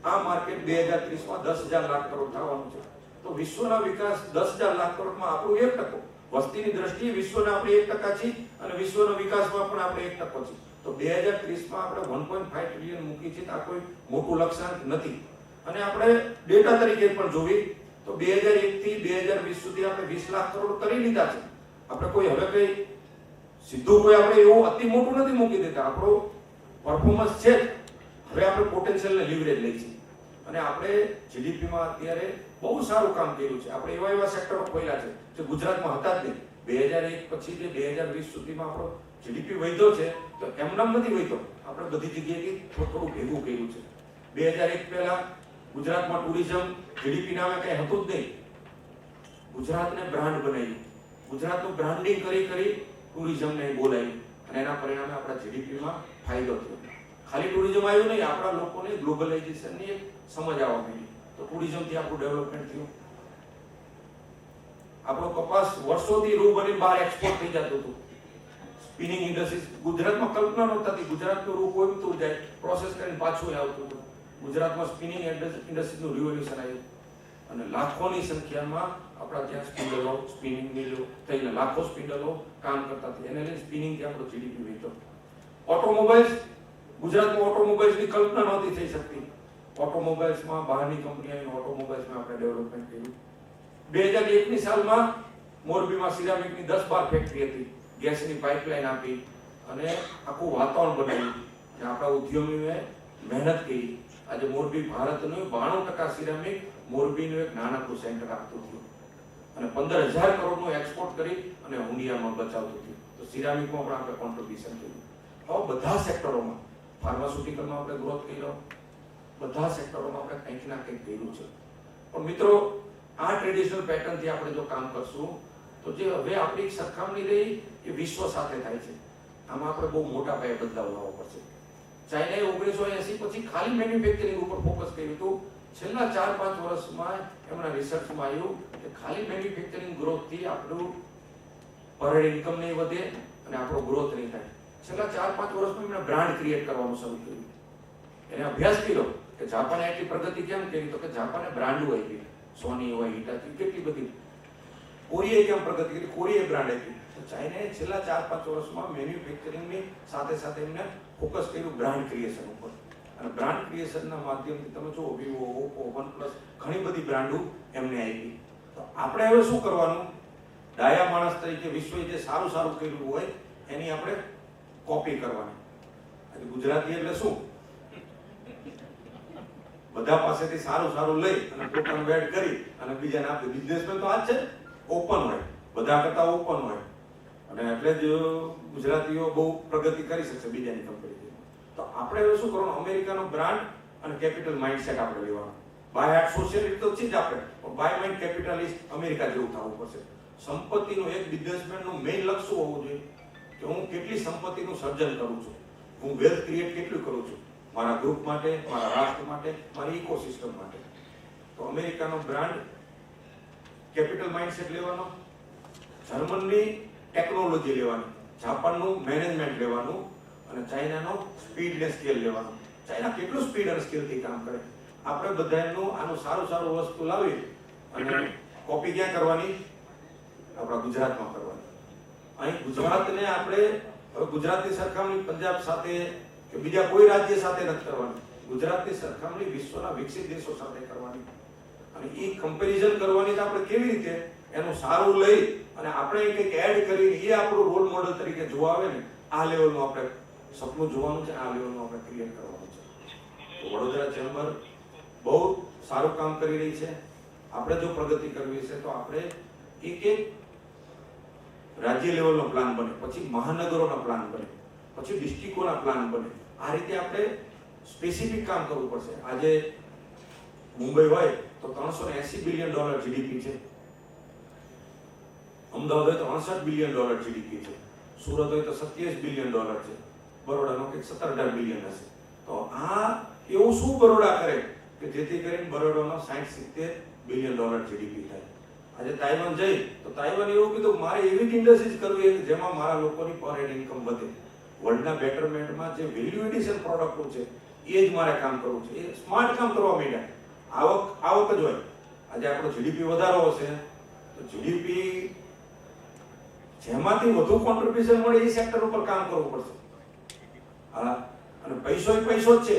આ માર્કેટ 2030 માં 10,000 લાખ કરોડ થવાનું છે. તો વિશ્વના વિકાસ 10,000 લાખ કરોડમાં આપણું 1%, વસ્તીની દ્રષ્ટિએ વિશ્વના આપણે 1% છીએ અને વિશ્વનો વિકાસમાં પણ આપણે 1% છીએ. તો 2030 માં આપણે 1.5 ટ્રિલિયન મૂકી છે, આ કોઈ મોટું લક્ષ્યાંક નથી. અને આપણે ડેટા તરીકે પણ જોઈએ તો 2001 થી 2020 સુધી આપણે 20 લાખ કરોડ કરી લીધા છે. આપણે કોઈ હવે કઈ સીધું કોઈ આપણે એવું અતિ મોટું નથી મૂકી દેતા. આપણો પરફોર્મન્સ છે, હવે આપણે પોટેન્શિયલને લીવરેજ લઈ છીએ અને આપણે જીડીપીમાં અત્યારે બહુ સારું કામ કર્યું છે. આપણે એવા સેક્ટરો ખોલ્યા છે જે ગુજરાતમાં હતા જ નહીં. 2001 પછી જે 2020 સુધીમાં આપણો જીડીપી વધ્યો છે તો એમનામ નથી વધ્યો, આપણે બધી જગ્યાએથી થોડું ભેગું કર્યું છે. 2001 પહેલા ગુજરાતમાં ટુરિઝમ જીડીપી નામે કંઈ હતું જ નહીં. ગુજરાતને બ્રાન્ડ બનાવ્યું, ગુજરાતનું બ્રાન્ડિંગ કરી ટુરિઝમને બોલાવ્યું અને એના પરિણામે આપણા જીડીપીમાં ફાયદો થયો. ખાલી ટુરિઝમ આવ્યું નહીં, આપણા લોકોને ગ્લોબલાઇઝેશનની એક સમજ આવવા માંડી તો ટુરિઝમથી આપણું ડેવલપમેન્ટ થયું. આપણો કપાસ વર્ષોથી રૂ બની બહાર એક્સપોર્ટ થઈ જતું હતું. સ્પિનિંગ ઇન્ડસ્ટ્રી ગુજરાતમાં કલ્પના નહોતી થતી. ગુજરાતનું રૂ કોઈમ્બતુર જાય, પ્રોસેસ કરીને પાછું આવતું હતું. ગુજરાતમાં સ્પિનિંગ ઇન્ડસ્ટ્રીનું રિવોલ્યુશન આવ્યું અને લાખોની સંખ્યામાં આપણા ત્યાં સ્પિન્ડલો, સ્પિનિંગ મિલો થઈને લાખો સ્પિન્ડલો કામ કરતા હતા. એને લઈને સ્પિનિંગથી આપણો જીડીપી વધ્યો. ઓટોમોબાઈલ્સ, ગુજરાતમાં ઓટોમોબાઈલ્સની કલ્પના નહોતી થઈ શકતી. ઓટોમોબાઈલ્સમાં બહારની કંપનીઓની ઓટોમોબાઈલ્સમાં આપણે ડેવલપમેન્ટ કર્યું. 2001ની સાલમાં મોરબીમાં સિરામિકની 10-12 ફેક્ટરી હતી. ગેસની પાઇપલાઇન આપી અને આખું વાતાવરણ બનાવ્યું. આપણા ઉદ્યોગીઓએ મહેનત કરી. આજે મોરબી ભારતનું 92% સિરામિક મોરબીનું એક નાનકડું સેન્ટર આપતું થયું અને 15,000 કરોડનું એક્સપોર્ટ કરી અને હુંડિયામાં બચાવતું થયું. તો સિરામિકમાં પણ આપણે કોન્ટ્રીબ્યુશન કર્યું. હવે બધા સેક્ટરોમાં, ફાર્માસ્યુટિકલમાં આપણે ગ્રોથ કર્યો, બધા સેક્ટરોમાં આપણે કંઈક ના કંઈક કર્યું છે. પણ મિત્રો, આ ટ્રેડિશનલ પેટર્નથી આપણે જો કામ કરશું તો જે હવે આપણી સરખામણી રહી એ વિશ્વ સાથે થાય છે. આમાં આપણે બહુ મોટા પાયે બદલાવ લાવવો પડશે. ચાઇનાએ 1980 પછી ખાલી મેન્યુફેક્ચરિંગ ઉપર ફોકસ કર્યું હતું. છેલ્લા 4-5 વર્ષમાં એમના રિસર્ચમાં આવ્યું કે ખાલી મેન્યુફેક્ચરિંગ ગ્રોથથી આપણું પર હેડ ઇન્કમ નહીં વધે અને આપણો ગ્રોથ નહીં થાય. છેલ્લા 4-5 વર્ષમાં એમણે બ્રાન્ડ ક્રિએટ કરવાનું શરૂ કર્યું. એને અભ્યાસ કર્યો કે જાપાને એટલી પ્રગતિ કેમ કરી, તો કે જાપાને બ્રાન્ડો આપી. સોની હોય, હિટાચી, કેટલી બધી. કોરિયાએ કેમ પ્રગતિ કરી, કોરિયાએ બ્રાન્ડ આપી. તો ચાઇનાએ છેલ્લા 4-5 વર્ષમાં મેન્યુફેક્ચરિંગની સાથે સાથે એમને ફોકસ કર્યું બ્રાન્ડ ક્રિએશન ઉપર. અને બ્રાન્ડ ક્રિએશનના માધ્યમથી તમે જો વિવો, ઓપ્પો, વનપ્લસ ઘણી બધી બ્રાન્ડો એમને આપી. તો આપણે હવે શું કરવાનું? ડાયા માણસ તરીકે વિશ્વએ જે સારું સારું કર્યું હોય એની આપણે કોપી કરવાની. આજે ગુજરાતી એટલે શું? બધા પાસેથી સારું લઈ અને પોતાનું એડ કરી અને બીજાને આપે. બિઝનેસમેન તો આ જ છે, ઓપન હોય, બધા કરતા ઓપન હોય અને એટલે જ ગુજરાતીઓ બહુ પ્રગતિ કરી શકશે બીજાની કંપની. તો આપણે હવે શું કરવાનું? અમેરિકાનો બ્રાન્ડ અને કેપિટલ માઇન્ડસેટ આપણે લેવાનું. બાય હાર્ટ સોશિયલિસ્ટ તો છે જ આપણે, પણ બાય માઇન્ડ કેપિટલિસ્ટ અમેરિકા જેવું થવું પડશે. સંપત્તિનું એક બિઝનેસમેનનું મેઇન લક્ષ્ય શું હોવું જોઈએ કે હું કેટલી સંપત્તિનું સર્જન કરું છું, હું વેલ્થ ક્રિએટ કેટલું કરું છું મારા ગ્રુપ માટે, મારા રાષ્ટ્ર માટે, મારી ઇકોસિસ્ટમ માટે. તો અમેરિકાનો બ્રાન્ડ કેપિટલ માઇન્ડસેટ લેવાનો, જર્મનની ટેકનોલોજી લેવાની, જાપાનનું મેનેજમેન્ટ લેવાનું અને ચાઇનાનો સ્પીડ ને સ્કેલ લેવાનું. ચાઇના કેટલું સ્પીડ અને સ્કેલથી કામ કરે. આપણે બધાનું આનું સારું વસ્તુ લાવી અને કોપી ક્યાં કરવાની? આપણા ગુજરાતમાં કરવાની. અહીં ગુજરાતને આપણે હવે ગુજરાતની સરખામણી પંજાબ સાથે કે બીજા કોઈ રાજ્ય સાથે નથી કરવાની. ગુજરાતની સરખામણી વિશ્વના વિકસિત દેશો સાથે કરવાની. અને એ કમ્પેરિઝન કરવાની તો આપણે કેવી રીતે? એનું સારું લઈ અને આપણે કંઈક એડ કરીને એ આપણું રોલ મોડલ તરીકે જોવા આવે ને, આ લેવલનું આપણે સપનું જોવાનું છે, આ લેવલનું આપણે ક્રિએટ કરવાનું છે. તો વડોદરા ચેમ્બર બહુ સારું કામ કરી રહી છે. આપણે જો પ્રગતિ કરવી છે તો આપણે એક રાજ્ય લેવલનો પ્લાન બને, પછી મહાનગરોનો પ્લાન બને, પછી ડિસ્ટ્રિક્ટોના પ્લાન બને. આ રીતે આપણે સ્પેસિફિક કામ કરવું પડશે. આજે મુંબઈ હોય તો $380 બિલિયન જીડીપી છે, અમદાવાદ હોય તો $68 બિલિયન જીડીપી છે, સુરત હોય તો $27 બિલિયન છે, બરોડાનો કંઈક 17-18 બિલિયન હશે. તો આ એવું શું બરોડા કરે કે જેથી કરીને બરોડાનો 60-70 બિલિયન ડોલર જીડીપી થાય? આજે તાઇવાન જઈ તો તાઇવાન એવું કીધું મારે એવી જ ઇન્ડસ્ટ્રીઝ કરવી છે જેમાં મારા લોકોની પર હેડ ઇન્કમ વધે. વર્લ્ડના બેટરમેન્ટમાં જે વેલ્યુ એડિશન પ્રોડક્ટો છે એ જ મારે કામ કરવું છે. એ સ્માર્ટ કામ કરવા માંડ્યા. આવક જ હોય. આજે આપણો જીડીપી વધારો હશે તો જીડીપી જેમાંથી વધુ કોન્ટ્રીબ્યુશન મળે એ સેક્ટર ઉપર કામ કરવું પડશે. હા, અને પૈસો જ છે.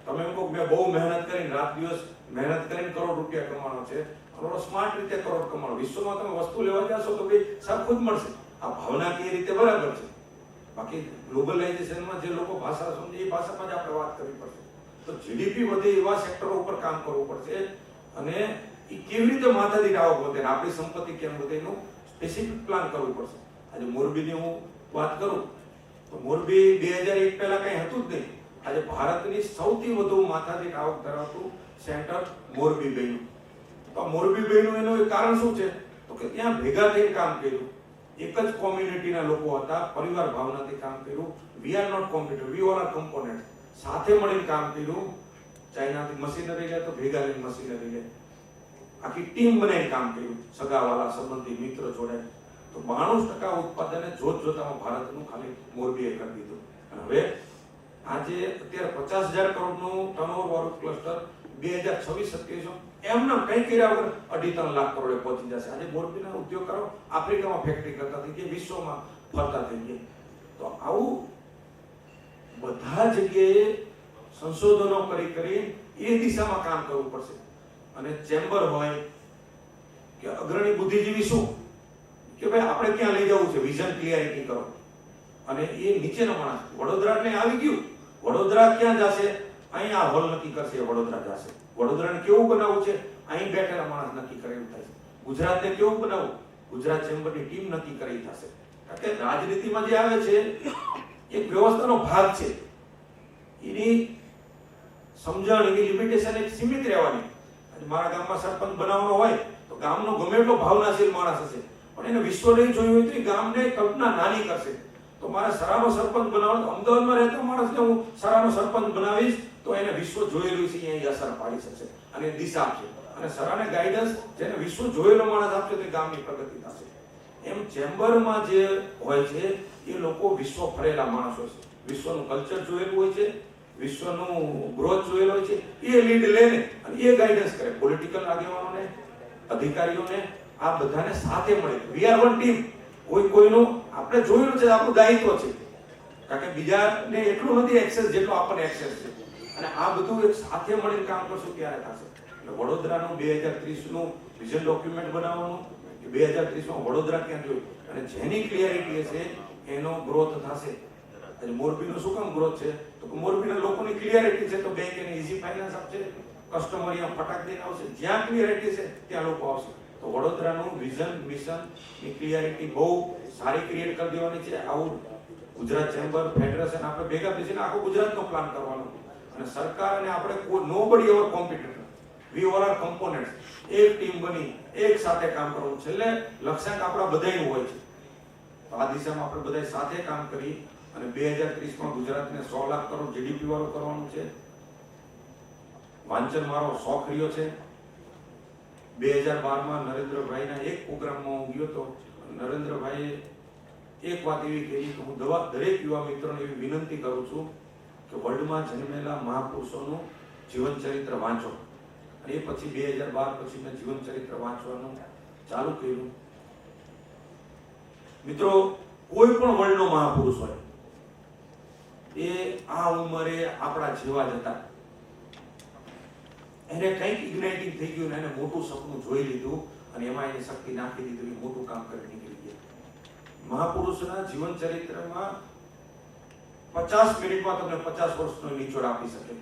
તમે એમ કહો મેં બહુ મહેનત કરીને રાત દિવસ મહેનત કરીને કરોડ રૂપિયા કમાવાનો છે, થોડો સ્માર્ટ રીતે કરોડ કમાણો. વિશ્વમાં તમે વસ્તુ લેવા જશો તો બે સરખું જ મળશે. આ ભાવનાકીય રીતે બરાબર છે. બાકી ગ્લોબલાઇઝેશનમાં જે લોકો ભાષા સમજે એ ભાષામાં જ આપણે વાત કરવી પડશે. તો જીડીપી વધે એવા સેક્ટરો ઉપર કામ કરવું પડશે અને એ કેવી રીતે માથાદીઠ આવક વધે, આપણી સંપત્તિ કેમ વધે એનું સ્પેસિફિક પ્લાન કરવું પડશે. આજે મોરબીની હું વાત કરું તો મોરબી 2001 પહેલા કંઈ હતું જ નહીં. આજે ભારતની સૌથી વધુ માથાદીઠ આવક ધરાવતું સેન્ટર મોરબી બન્યું. તો મોરબી બન્યું એનું એક કારણ શું છે તો કે ત્યાં ભેગા થઈને કામ કર્યું. એક જ કોમ્યુનિટીના લોકો હતા, પરિવાર ભાવનાથી કામ કર્યું. We are not computer, we are component. સાથે મળીને કામ કર્યું. ચાઇનાથી મશીનરી લે તો ભેગા લઈને મશીનરી લે. આખી ટીમ બનાવીને કામ કર્યું. સગાવાલા, સંબંધી, મિત્ર જોડે. તો 92% ઉત્પાદને જોતામાં ભારતનું ખાલી મોરબીએ કરી દીધું. અને હવે આજે અત્યારે 50,000 કરોડનું ટર્નઓવર વાળું ક્લસ્ટર 2026-27 એમને કંઈ કર્યા વગર 2.5-3 લાખ કરોડે પહોંચી જશે. આજે મોરબીના ઉદ્યોગકારો આફ્રિકામાં ફેક્ટરી કરતા થઈ ગયા, વિશ્વમાં ફરતા થઈ ગયા. તો આવું બધા જગ્યાએ સંશોધનો કરી એ દિશામાં કામ કરવું પડશે. અને ચેમ્બર હોય કે અગ્રણી બુદ્ધિજીવી શું કે ભાઈ આપણે ક્યાં લઈ જવું છે, વિઝન ક્લિયરિટી કરો. અને એ નીચેનો માણસ વડોદરાને આવી ગયું, વડોદરા ક્યાં જશે, અહીં આ હોલ નક્કી કરશે, વડોદરા જશે. વડોદરાને કેવું બનાવવું છે, અહીં બેઠેલા માણસ નક્કી કરે એવું થશે. ગુજરાતને કેવું બનાવવું, ગુજરાત ચેમ્બરની ટીમ નક્કી કરી થશે. કારણ કે રાજનીતિમાં જે આવે છે એક વ્યવસ્થાનો ભાગ છે. એની સમજણ, એની લિમિટેશન એક સીમિત રહેવાની. મારા ગામમાં સરપંચ બનાવવાનો હોય તો ગામનો ગમે એટલો ભાવનાશીલ માણસ હશે પણ એને વિશ્વ નહીં જોયું હોય તો એ ગામને કલ્પના નાની કરશે. તો મારે સરાનો સરપંચ બનાવવાનો તો અમદાવાદમાં રહેતો માણસને હું સરાનો સરપંચ બનાવીશ તો એને વિશ્વ જોયેલું છે અહીંયા અસર પાડી શકશે અને દિશા આપશે. અને સરાને ગાઈડન્સ જેને વિશ્વ જોયેલો માણસ આપશે તો ગામની પ્રગતિ થશે. એમ ચેમ્બરમાં જે હોય છે એ લોકો વિશ્વ ફરેલા માણસો છે, વિશ્વનું કલ્ચર જોયેલું હોય છે, વિશ્વનું ગ્રોથ જોયેલો હોય છે. એ લીડ લઈને અને એ ગાઈડન્સ કરે પોલિટિકલ આગેવાનોને, અધિકારીઓને, આ બધાને સાથે મળે. We are one team. કોઈનું આપણે જોયેલું છે, આપણું દાયિત્વ છે. કારણ કે બીજાને એટલું નથી એક્સેસ જેટલો આપણને એક્સેસ છે. અને આ બધું એક સાથે મળીને કામ કરશું ત્યારે થશે. એટલે વડોદરાનું 2030નું વિઝન ડોક્યુમેન્ટ બનાવવાનું કે 2030માં વડોદરા ક્યાં જોયું અને જેની ક્લિયરિટી હશે એનો ગ્રોથ થશે. એટલે મોરબીનો શું કામ ગ્રોથ છે તો કે મોરબીના લોકોની ક્લિયરિટી છે તો બેંક એને ઈઝી ફાઇનાન્સ આપશે, કસ્ટમર અહીંયા ફટાક દઈને આવશે. જ્યાં ક્લિયરિટી છે ત્યાં લોકો આવશે. તો વડોદરાનું વિઝન મિશન ની ક્લિયરિટી બહુ સારી ક્રિએટ કરી દેવાની છે. આવું ગુજરાત ચેમ્બર ફેડરેશન આપણે ભેગા બેસીને આખો ગુજરાતનો પ્લાન કરવાનો અને સરકાર અને આપણે nobody our competitor, we all are components. એક ટીમ બની એક સાથે કામ કરવું. છેલ્લે લક્ષ્યાંક આપણા બધાયનું હોય છે. તો આ દિશામાં આપણે બધા સાથે કામ કરી અને 2030માં ગુજરાતને 100 લાખ કરોડ જીડીપી વાળું કરવાનું છે. વાંચન મારો શોખ રહ્યો છે. 2012માં નરેન્દ્રભાઈના એક પ્રોગ્રામમાં હું ગયો તો નરેન્દ્રભાઈએ એક વાત એવી કહી કે હું દરેક યુવા મિત્રોને એવી વિનંતી કરું છું કે વર્લ્ડમાં જન્મેલા મહાપુરુષોનું જીવન ચરિત્ર વાંચો. અને એ પછી 2012 પછી મેં જીવન ચરિત્ર વાંચવાનું ચાલુ કર્યું. મિત્રો, કોઈ પણ વર્લ્ડનો મહાપુરુષ હોય એ આ ઉંમરે આપણા જેવા જ હતા. એને કંઈક ઇગ્નાઇટિંગ થઈ ગયું ને એને મોટું સપનું જોઈ લીધું અને એમાં એની શક્તિ નાખી દીધું, એ મોટું કામ કરી નીકળી ગયા. મહાપુરુષના જીવન ચરિત્રમાં 50 મિનિટમાં તમને 50 વર્ષનો નિચોડ આપી શકે.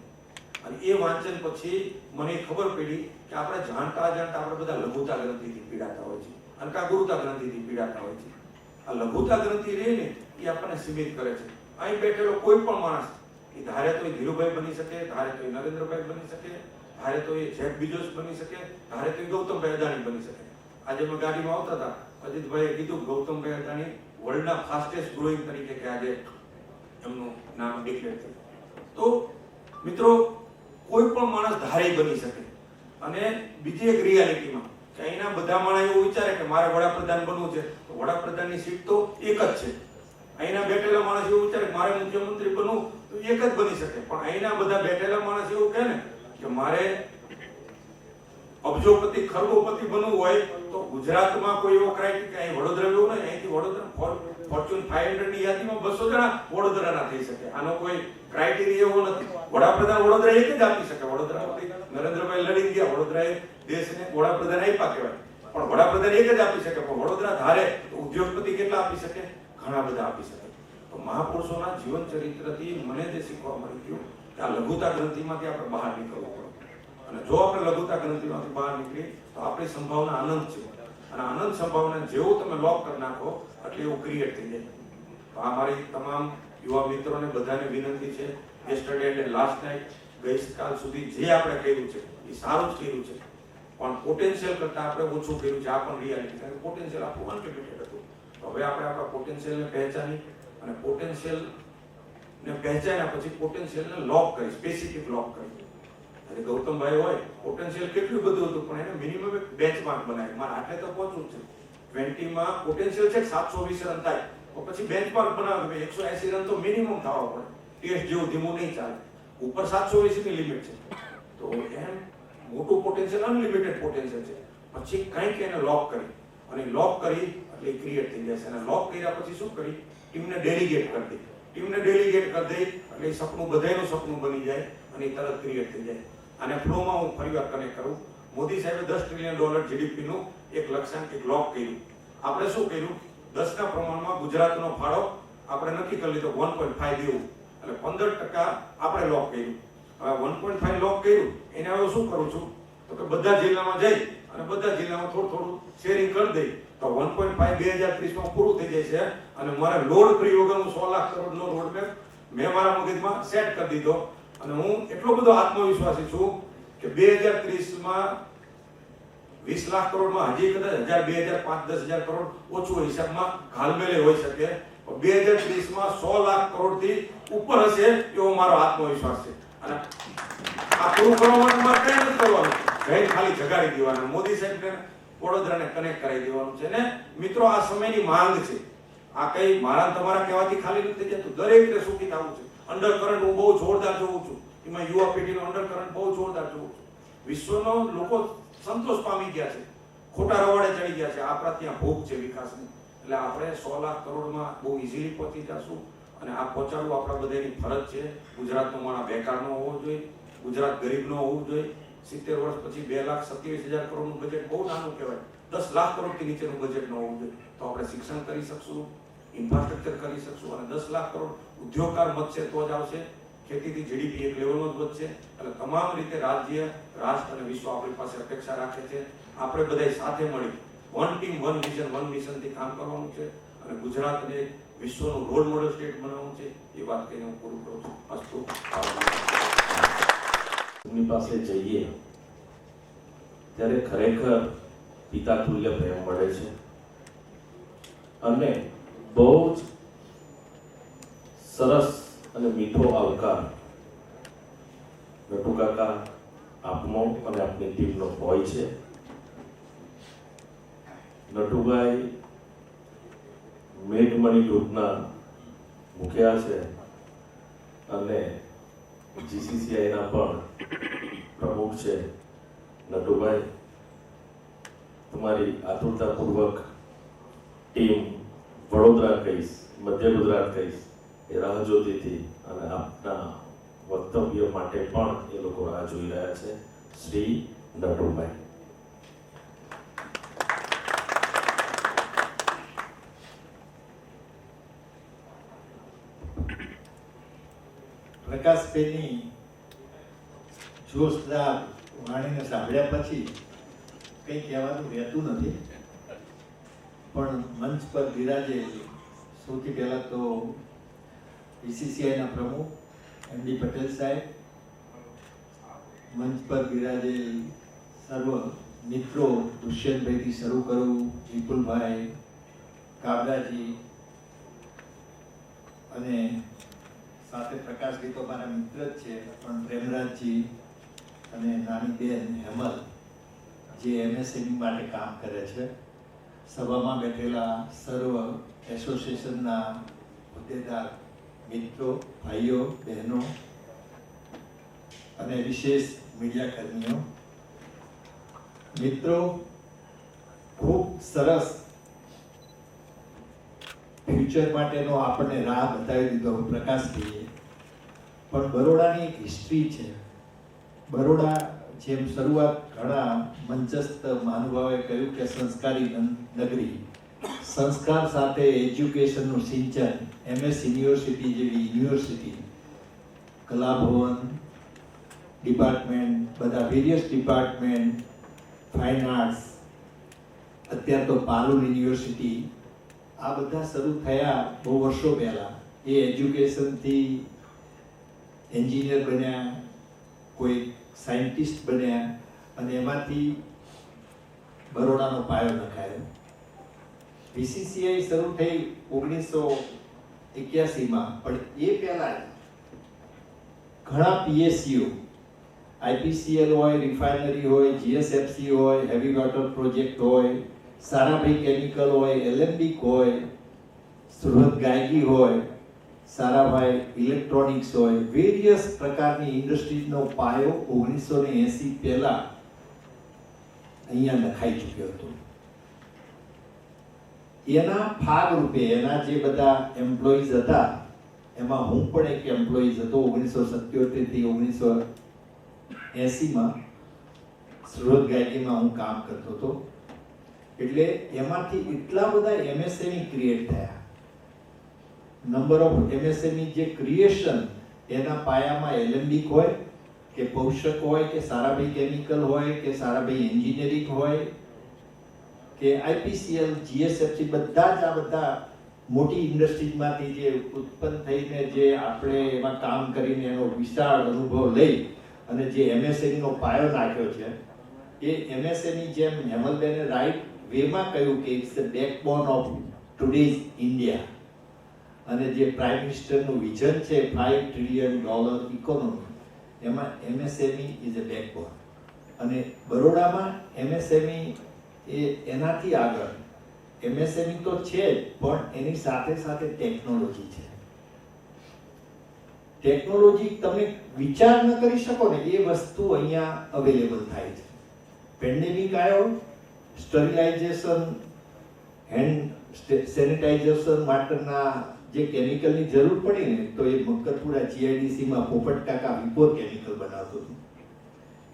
અને એ વાંચન પછી મને ખબર પડી કે આપણે જાણતા આપણે બધા લઘુતા ગ્રંથિથી પીડાતા હોય છે અને કા ગુરુતા ગ્રંથિથી પીડાતા હોય છે. આ લઘુતા ગ્રંથિ રહે ને એ આપણને સીમિત કરે છે. અહીં બેઠેલો કોઈ પણ માણસ એ ધારે તો એ ધીરુભાઈ બની શકે, ધારે તો એ નરેન્દ્રભાઈ બની શકે, ધારે તો એ જેફ બીજોસ બની શકે, ધારે તો એ ગૌતમભાઈ અદાણી બની શકે. આજે મેં ગાડીમાં આવતા હતા, અજીતભાઈએ કીધું ગૌતમભાઈ અદાણી વર્લ્ડના ફાસ્ટેસ્ટ ગ્રોઈંગ તરીકે કે આજે એમનું નામ ડિક્લેર થયું. તો મિત્રો, કોઈ પણ માણસ ધારે બની શકે. અને બીજી એક રિયાલિટીમાં કે અહીંના બધા માણસ એવું વિચારે કે મારે વડાપ્રધાન બનવું છે તો વડાપ્રધાનની સીટ તો એક જ છે. અહીંના બેઠેલા માણસ એવું વિચારે કે મારે મુખ્યમંત્રી બનવું તો એક જ બની શકે. પણ અહીંના બધા બેઠેલા માણસ એવું કહે ને કે મારે અબજોપતિ ખરબોપતિ બનવું હોય તો ગુજરાતમાં કોઈ એવો ક્રાઇટેરિયા કે અહીં વડોદરા એવું નહીં. અહીંથી વડોદરા ફોર્ચ્યુન 500 ની યાદીમાં 200 જણા વડોદરાના થઈ શકે. આનો કોઈ ક્રાઇટેરિયા એવો નથી. વડાપ્રધાન વડોદરા એક જ આપી શકે. વડોદરામાંથી નરેન્દ્રભાઈ લડી ગયા, વડોદરાએ દેશને વડાપ્રધાન આપ્યા કહેવાય. પણ વડાપ્રધાન એક જ આપી શકે. પણ વડોદરા ધારે તો ઉદ્યોગપતિ કેટલા આપી શકે? ઘણા બધા આપી શકે. તો મહાપુરુષોના જીવન ચરિત્રથી મને જે શીખવા મળી ગયું કે આ લઘુતા ગ્રંથિમાંથી આપણે બહાર નીકળવું પડે. અને જો આપણે લઘુતા ગ્રંથિમાંથી બહાર નીકળી તો આપણી સંભાવના અનંત છે. અને અનંત સંભાવના જેવું તમે લોક કરી નાખો એટલે એવું ક્રિએટ થઈ જાય. તો આ મારી તમામ યુવા મિત્રોને બધાને વિનંતી છે, યસ્ટરડે એટલે લાસ્ટ નાઇટ, ગઈકાલ સુધી જે આપણે કર્યું છે એ સારું જ કર્યું છે. પણ પોટેન્શિયલ કરતાં આપણે ઓછું કર્યું છે. આ પણ રિયાલિટી. કારણ કે પોટેન્શિયલ આપણું અનલિમિટેડ હતું. તો હવે આપણે આપણા પોટેન્શિયલને પહેચાની અને પોટેન્શિયલને પહેચાન્યા પછી પોટેન્શિયલને લોક કરી, સ્પેસિફિક લોક કરી. અને ગૌતમભાઈ હોય પોટેન્શિયલ કેટલું બધું હતું પણ એને મિનિમમ એક બેન્ચમાર્ક બનાવી. મારે આટલે તો પહોંચવું છે. 20 માં પોટેન્શિયલ છે 720 રન થાય તો પછી બેન્ચમાર્ક બનાવે કે 180 રન તો મિનિમમ થવા પડે. ટેસ્ટ જેવું ધીમું નહીં ચાલે. ઉપર 720 ની લિમિટ છે. તો એમ મોટું પોટેન્શિયલ અનલિમિટેડ પોટેન્શિયલ છે. પછી કંઈક એને લોક કરી અને લોક કરી એટલે ક્રિએટ થઈ જશે. અને લોક કર્યા પછી શું કરી? ટીમને ડેલિગેટ કરી દે. ટીમને ડેલિગેટ કરી દે એટલે સપનું બધાયનું સપનું બની જાય અને તરત ક્રિએટ થઈ જાય. અને ફ્લોમાં હું ફરીવાર કનેક્ટ કરું. મોદી સાહેબે $10 ટ્રિલિયન જીડીપીનું એક લક્ષ્યાંક એક લોક કર્યું. આપણે શું કર્યું? 10 ના પ્રમાણમાં ગુજરાતનો ફાળો આપણે નક્કી કરી લીધો 1.5 દેવું. એટલે 15% આપણે લોક કર્યું. હવે 1.5 લોક કર્યું એને હવે શું કરું છું તો કે બધા જિલ્લામાં જઈ અને બધા જિલ્લામાં થોડું થોડું શેરિંગ કરી દઈ તો 1.5 2030 માં પૂરું થઈ જાય છે. અને મારે લોડ ફ્રી વગરનું 100 લાખ કરોડનો રોડમેપ મેં મારા મગજમાં સેટ કરી દીધો. અને હું એટલો બધો આત્મવિશ્વાસી છું કે 2030 માં 20 લાખ કરોડમાં હજી કદાચ 1000 2005 10,000 કરોડ ઓછું હિસાબમાં ઘાલમેલે હોઈ શકે. 2030 માં 100 લાખ કરોડથી ઉપર હશે એવો મારો આત્મવિશ્વાસ છે. અને આ પૂરું કરવા માટે મારે કંઈ નથી કરવાનું. જઈને ખાલી જગાડી દેવાના. મોદી સાહેબને વડોદરાને કનેક્ટ કરાવી દેવાનું છે. ને મિત્રો આ સમયની માંગ છે. આ કઈ મારા તમારા કહેવાથી ખાલી નથી જતું. દરેકને સુખી થવું છે. અંડર કરંટ હું બહુ જોરદાર જોઉં છું. એમાં યુવા પેઢીનો અંડર કરંટ બહુ જોરદાર જોઉં છું. વિશ્વનો લોકો સંતોષ પામી ગયા છે, ખોટા રવાડે ચડી ગયા છે. આપણા ત્યાં ભૂખ છે વિકાસની. એટલે આપણે 100 લાખ કરોડમાં બહુ ઇઝીલી પહોંચી જશું. અને આ પહોંચાડવું આપણા બધાની ફરજ છે. ગુજરાતનો માણસ બેકાર ન હોવો જોઈએ, ગુજરાત ગરીબ ન હોવું જોઈએ. 70 વર્ષ પછી 2,27,000 કરોડનું બજેટ બહુ નાનું કહેવાય. 10 લાખ કરોડથી નીચેનું બજેટ ન હોવું જોઈએ. તો આપણે શિક્ષણ કરી શકશું, ઇન્ફ્રાસ્ટ્રક્ચર કરી શકશું. અને 10 લાખ કરોડ ઉદ્યોગકાર વધશે તો જ આવશે. ખેતીથી જીડીપી એક લેવલમાં જ વધશે. એટલે તમામ રીતે રાજ્ય, રાષ્ટ્ર અને વિશ્વ આપણી પાસે અપેક્ષા રાખે છે. આપણે બધા સાથે મળી one team one vision one મિશનથી કામ કરવાનું છે. અને ગુજરાતને વિશ્વનું રોલ મોડલ સ્ટેટ બનાવવાનું છે. એ વાત કહીને હું પૂરું કરું છું. અસ્તુ. એમની પાસે જઈએ ત્યારે ખરેખર પિતા તુલ્ય પ્રેમ મળે છે. અને બહુ જ સરસ અને મીઠો આવકાર નટુ કાકા આપનો અને આપની ટીમનો હોય છે. નટુભાઈ મેઘમણી ગ્રુપના મુખ્યા છે અને જીસીસીઆઈના પણ પ્રમુખ છે. નટુભાઈ, તમારી આતુરતાપૂર્વક ટીમ વડોદરા કહીશ, મધ્ય ગુજરાત કહીશ એ રાહ જોતી હતી. અને આપના વક્તવ્ય માટે પણ એ લોકો રાહ જોઈ રહ્યા છે. શ્રી નટુભાઈ. પ્રકાશભાઈની જોશદાર વાણીને સાંભળ્યા પછી કંઈ કહેવાનું રહેતું નથી. પણ મંચ પર બિરાજે સૌથી પહેલાં તો બીસીસીઆઈના પ્રમુખ એમડી પટેલ સાહેબ, મંચ પર બિરાજે સર્વ મિત્રો, દુષ્યંતભાઈથી શરૂ કરું, વિપુલભાઈ, કાબરાજી અને સાથે પ્રકાશભાઈ તો મારા મિત્ર જ છે, પણ પ્રેમરાજજી, અને નાની બેન હેમલ જે MSME માટે કામ કરે છે, સભામાં બેઠેલા સર્વ એસોસિએશનના હોદ્દેદાર મિત્રો, ભાઈઓ, બહેનો અને વિશેષ મીડિયા કર્મીઓ, મિત્રો, ખૂબ સરસ ફ્યુચર માટેનો આપણને રાહ બતાવી દીધો પ્રકાશભાઈએ. પણ બરોડાની એક હિસ્ટ્રી છે. બરોડા જેમ શરૂઆત ઘણા મંચસ્થ મહાનુભાવોએ કહ્યું કે સંસ્કારી નગરી, સંસ્કાર સાથે એજ્યુકેશનનું સિંચન, MS યુનિવર્સિટી જેવી યુનિવર્સિટી, કલાભવન ડિપાર્ટમેન્ટ, બધા વેરિયસ ડિપાર્ટમેન્ટ, ફાઇન આર્ટ્સ, અત્યારે તો પારુલ યુનિવર્સિટી, આ બધા શરૂ થયા બહુ વર્ષો પહેલા. એ એજ્યુકેશનથી એન્જિનિયર બન્યા, કોઈ સાયન્ટિસ્ટ બન્યા અને એમાંથી બરોડાનો પાયો નખાયો. VCCI શરૂ થઈ 1981માં, પણ એ પહેલા ઘણા PSU, IPCL હોય, રિફાઇનરી હોય, GSFC હોય, હેવી વોટર પ્રોજેક્ટ હોય, સારાભાઈ કેમિકલ હોય, એલેમ્બિક હોય, સુરત ગાયકી હોય, સારાભાઈ ઇલેક્ટ્રોનિક્સ હોય, વેરિયસ પ્રકારની ઇન્ડસ્ટ્રીઝનો પાયો 1980 પહેલા અહીંયા નખાઈ ચૂક્યો હતો. એના ભાગરૂપે એના જે બધા એમ્પ્લોઈઝ હતા, એમાં હું પણ એક એમ્પ્લોઈઝ હતો. 1977 થી 1980માં સુરત ગાયકીમાં હું કામ કરતો હતો. એટલે એમાંથી એટલા બધા MSME ક્રિએટ થયા. નંબર ઓફ MSME જે ક્રિએશન, એના પાયામાં એલેમ્બિક હોય કે પૌષક હોય કે સારાભાઈ કેમિકલ હોય કે સારાભાઈ એન્જિનિયરિંગ હોય કે IPCL, GSFC, બધા જ આ બધા મોટી ઇન્ડસ્ટ્રીઝમાંથી જે ઉત્પન્ન થઈને જે આપણે એમાં કામ કરીને એનો વિશાળ અનુભવ લઈ અને જે MSME નો પાયો નાખ્યો છે, એ MSME જેમ હેમલબેને રાઈટ વેમાં કહ્યું કે it's the backbone of today's India. અને જે પ્રાઇમ મિનિસ્ટરનું વિઝન છે $5 ટ્રિલિયન ઇકોનોમી, એમાં MSME ઇઝ અ બેકબોન. અને બરોડામાં MSME એ એનાથી આગળ MSME તો છે જ, પણ એની સાથે સાથે ટેકનોલોજી છે. ટેકનોલોજી તમે વિચાર ન કરી શકો ને એ વસ્તુ અહીંયા અવેલેબલ થાય છે. પેન્ડેમિક આવ્યો, સ્ટરીલાઇઝેશન, હેન્ડ સેનિટાઇઝેશન માટેના જે કેમિકલની જરૂર પડી ને, તો એ મકરપુરા GIDCમાં પોપટ કાકા વિપોર કેમિકલ બનાવતો હતો.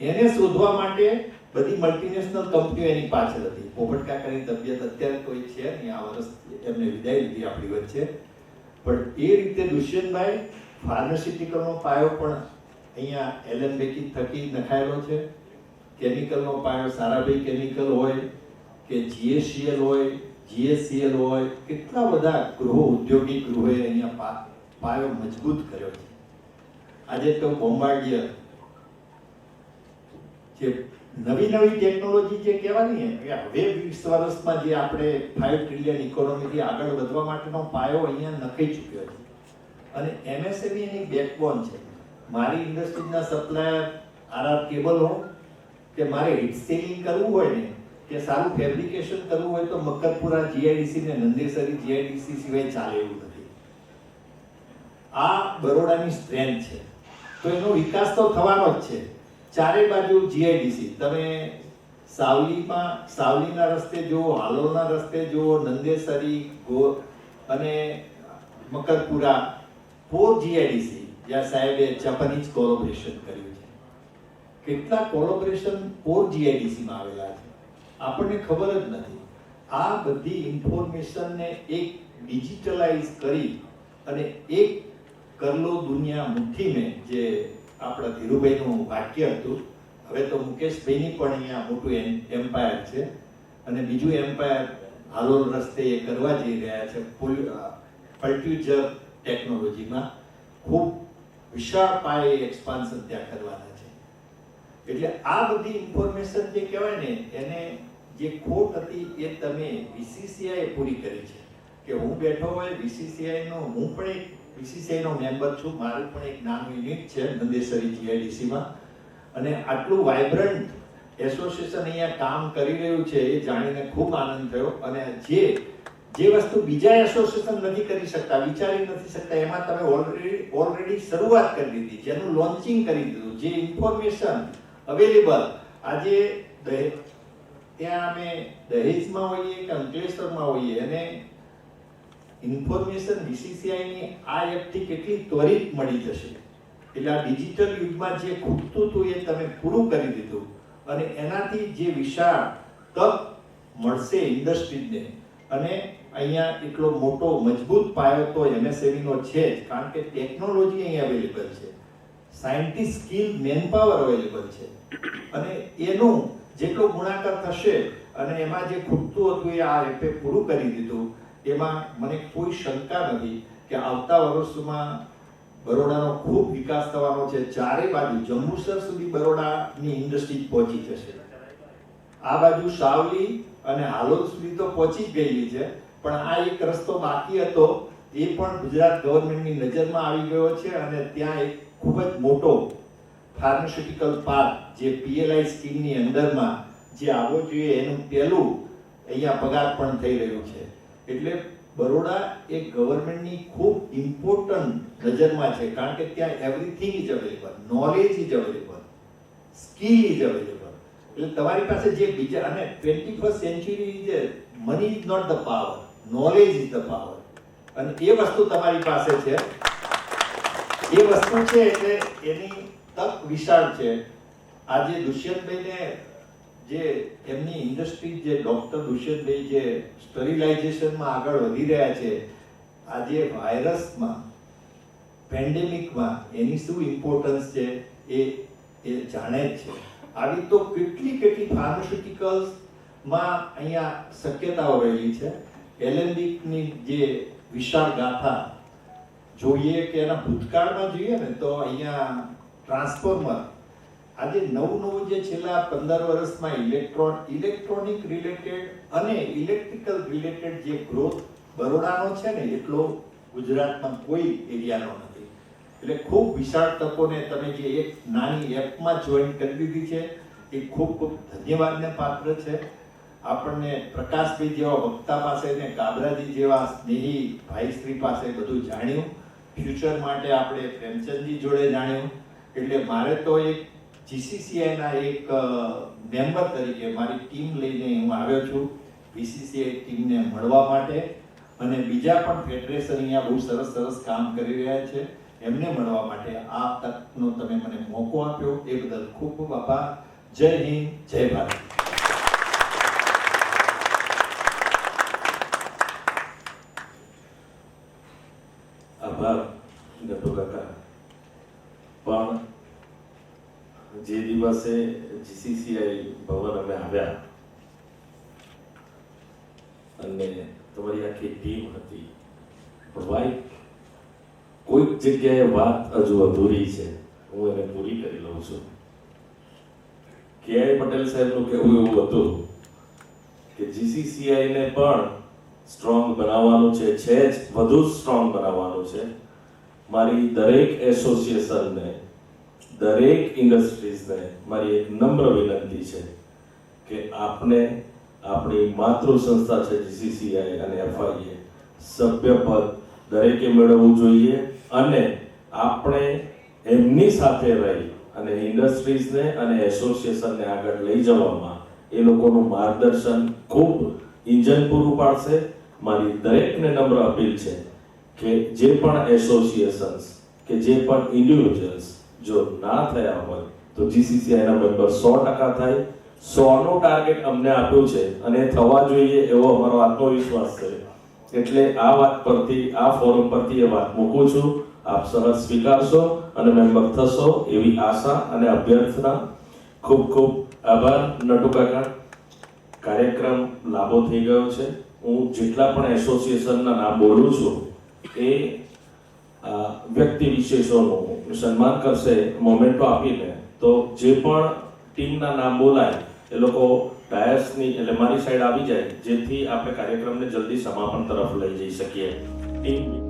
એને શોધવા માટે બધી મલ્ટીનેશનલ કંપનીઓ એની પાછળ હતી. પોપટ કાકાની તબિયત અત્યારે કોઈ છે નહીં, આ વર્ષ એમને વિદાય લીધી આપણી વચ્ચે. પણ એ રીતે દુષ્યંતભાઈ ફાર્માસ્યુટિકલનો પાયો પણ અહીંયા LMBK થકી નખાયેલો છે. કેમિકલનો પાયો સારાભાઈ કેમિકલ હોય કે GSCL હોય, GSCL હોય, કેટલા બધા ગૃહો, ઔદ્યોગિક ગૃહોએ અહીંયા પાયો મજબૂત કર્યો છે. આજે તો બોમ્બાર્ડિયર જે નવી ટેકનોલોજી જે કહેવાની કે હવે 20 વર્ષમાં જે આપણે 5 ટ્રિલિયન ઇકોનોમીથી આગળ વધવા માટેનો પાયો અહીંયા નખાઈ ચૂક્યો છે. અને MSME એની બેકબોન છે. મારી ઇન્ડસ્ટ્રીઝના સપ્લાયર RR કેબલ હો કે મારે હિટ સેલિંગ કરવું હોય ને કે સારું ફેબ્રિકેશન કરવું હોય તો મકરપુરા GIDC ને નંદેસરી GIDC સિવાય ચાલે એવું નથી. આ બરોડાની સ્ટ્રેન્થ છે. તો એનો વિકાસ તો થવાનો જ છે. ચારે બાજુ GIDC, તમે સાવલીના રસ્તે જુઓ, હાલોલના રસ્તે જુઓ, નંદેસરી અને મકરપુરા 4 GIDC, જ્યાં સાહેબે જાપાનીઝ કોલોબરેશન કર્યું છે. કેટલા કોલોબરેશન 4 GIDC માં આવેલા છે, આપણને ખબર જ નથી. આ બધી ઇન્ફોર્મેશનને એક ડિજિટલાઇઝ કરી અને એક કરલો દુનિયા મુઠ્ઠી મેં, જે આપણા ધીરુભાઈનું વાક્ય હતું. હવે તો મુકેશભાઈની પણ અહીંયા મોટું એમ્પાયર છે અને બીજું એમ્પાયર હાલોલ રસ્તે એ કરવા જઈ રહ્યા છે. ફલ્ટ્યુજર ટેકનોલોજીમાં ખૂબ વિશાળ પાયે એક્સપાન્શન ત્યાં કરવાના છે. એટલે આ બધી ઇન્ફોર્મેશન જે કહેવાય ને, એને જે ખોટ હતી એ તમે VCCI પૂરી કરી છે. કે હું બેઠો હોય VCCI નો, હું પણ એક VCCI નો મેમ્બર છું. મારું પણ એક નાનું યુનિટ છે નંદેસરી GIDC માં. અને આટલું વાઇબ્રન્ટ એસોસિએશન અહીંયા કામ કરી રહ્યું છે એ જાણીને ખૂબ આનંદ થયો. અને જે વસ્તુ બીજા એસોસિએશન નથી કરી શકતા, વિચારી નથી શકતા, એમાં તમે ઓલરેડી શરૂઆત કરી દીધી, જેનું લોન્ચિંગ કરી દીધું. જે ઇન્ફોર્મેશન અવેલેબલ આજે ત્યાં અમે દહેજમાં હોઈએ કે અંકલેશ્વરમાં હોઈએ અને ઇન્ફોર્મેશન BCCIની આ એપથી કેટલી ત્વરિત મળી જશે. એટલે આ ડિજિટલ યુગમાં જે ખૂટતું હતું એ તમે પૂરું કરી દીધું અને એનાથી જે વિશાળ તક મળશે ઇન્ડસ્ટ્રીને. અને અહીંયા એટલો મોટો મજબૂત પાયો તો MSME નો છે જ, કારણ કે ટેકનોલોજી અહીંયા અવેલેબલ છે, સાયન્ટિસ્ટ સ્કિલ મેનપાવર અવેલેબલ છે અને એનું જેટલો ગુણાકાર થશે અને એમાં જે ખૂટતું હતું એ આ એપે પૂરું કરી દીધું. એમાં મને કોઈ શંકા નથી કે આવતા વર્ષોમાં બરોડાનો ખૂબ વિકાસ થવાનો છે. ચારે બાજુ જંબુસર સુધી બરોડાની ઇન્ડસ્ટ્રી પહોંચી જશે. આ બાજુ સાવલી અને હાલોલ સુધી તો પહોંચી જ ગયેલી છે, પણ આ એક રસ્તો બાકી હતો, એ પણ ગુજરાત ગવર્મેન્ટની નજરમાં આવી ગયો છે અને ત્યાં એક ખૂબ જ મોટો ફાર્માસ્યુટિકલ પાર્ક જે PLI સ્કીમની અંદરમાં જે આવવો જોઈએ એનું પહેલું અહીંયા પગાર પણ થઈ રહ્યું છે. એટલે બરોડા એ ગવર્મેન્ટની ખૂબ ઇમ્પોર્ટન્ટ નજરમાં છે, કારણ કે ત્યાં everything is available, knowledge is available, skill is available. એટલે તમારી પાસે જે બીજા અને 21st સેન્ચુરી છે, money is not the power, knowledge is the power. અને એ વસ્તુ તમારી પાસે છે, એ વસ્તુ છે એટલે એની તક વિશાળ છે. આજે દુષ્યંતભાઈને જે એમની ઇન્ડસ્ટ્રી જે ડોક્ટર દુષ્યંતભાઈ જે સ્ટરીલાઇઝેશનમાં આગળ વધી રહ્યા છે, આજે વાયરસમાં પેન્ડેમિકમાં એની શું ઇમ્પોર્ટન્સ છે એ જાણે જ છે. આવી તો કેટલી ફાર્માસ્યુટિકલ્સમાં અહીંયા શક્યતાઓ રહેલી છે. એલેમ્બિકની જે વિશાળ ગાથા જોઈએ કે એના ભૂતકાળમાં જોઈએ ને તો અહીંયા ટ્રાન્સફોર્મર આજે નવું જે છેલ્લા 15 વર્ષમાં ઇલેક્ટ્રોનિક રિલેટેડ અને ઇલેક્ટ્રિકલ રિલેટેડ જે ગ્રોથ બરોડાનો છે ને એટલો ગુજરાતમાં કોઈ એરિયાનો નથી. એટલે ખૂબ વિશાળ તકોને તમે જે એક નાની એપમાં જોઈન કરી દીધી છે એ ખૂબ ધન્યવાદને પાત્ર છે. આપણને પ્રકાશભાઈ જેવા વક્તા પાસે ને કાબરાજી જેવા સ્નેહી ભાઈશ્રી પાસે બધું જાણ્યું. ફ્યુચર માટે આપણે પ્રેમચંદજી જોડે જાણ્યું. એટલે મારે તો એક GCCI ના એક મેમ્બર તરીકે મારી ટીમ લઈને હું આવ્યો છું BCCI ટીમને મળવા માટે, અને બીજા પણ ફેડરેશન અહીંયા બહુ સરસ કામ કરી રહ્યા છે એમને મળવા માટે આ તકનો તમે મને મોકો આપ્યો એ બદલ ખૂબ ખૂબ આભાર. જય હિન્દ, જય ભારત. આભાર નટુ કાકા. પણ જે દિવસે GCCI ભવન અમે આવ્યા અને તમારી આખી ટીમ હતી, ભાઈ કોઈક જગ્યાએ વાત હજુ અધૂરી છે, હું એને પૂરી કરી લઉં છું. KI પટેલ સાહેબનું કહેવું એવું હતું કે GCCI ને પણ સ્ટ્રોંગ બનાવવાનું છે જ વધુ સ્ટ્રોંગ બનાવવાનું છે. મારી દરેક એસોસિએશનને, દરેક ઇન્ડસ્ટ્રીઝને મારી એક નમ્ર વિનંતી છે કે આપને આપણી માતૃ સંસ્થા છે GCCI અને FIA સભ્યપદ દરેકે મેળવવું જોઈએ અને આપણે એમની સાથે રહી અને ઇન્ડસ્ટ્રીઝને અને એસોસિએશનને આગળ લઈ જવામાં એ લોકોનું માર્ગદર્શન ખૂબ ઇન્જન પૂરું પાડશે. મારી દરેકને નમ્ર અપીલ છે કે જે પણ એસોસિએશન્સ કે જે પણ ઇન્ડિવિજ્યુઅલ્સ જો ના થયા હોય તો GCCI ના મેમ્બર 100% થાય. 100નો ટાર્ગેટ અમને આપ્યું છે અને થવા જોઈએ એવો અમારો આત્મવિશ્વાસ છે. એટલે આ વાત પરથી, આ ફોરમ પરથી એ વાત મૂકું છું. આપ સહજ સ્વીકારશો અને મેમ્બર થશો એવી આશા અને અભ્યર્થના. ખૂબ ખૂબ આભાર નટુ કાકા. કાર્યક્રમ લાંબો થઈ ગયો છે. હું જેટલા પણ એસોસિએશનના નામ બોલું છું એ વ્યક્તિ વિશેષોનું સન્માન કરશે મોમેન્ટો આપીને. તો જે પણ ટીમના નામ બોલાય એ લોકો ડાયસની એટલે મારી સાઈડ આવી જાય, જેથી આપણે કાર્યક્રમને જલ્દી સમાપન તરફ લઈ જઈ શકીએ. ટીમ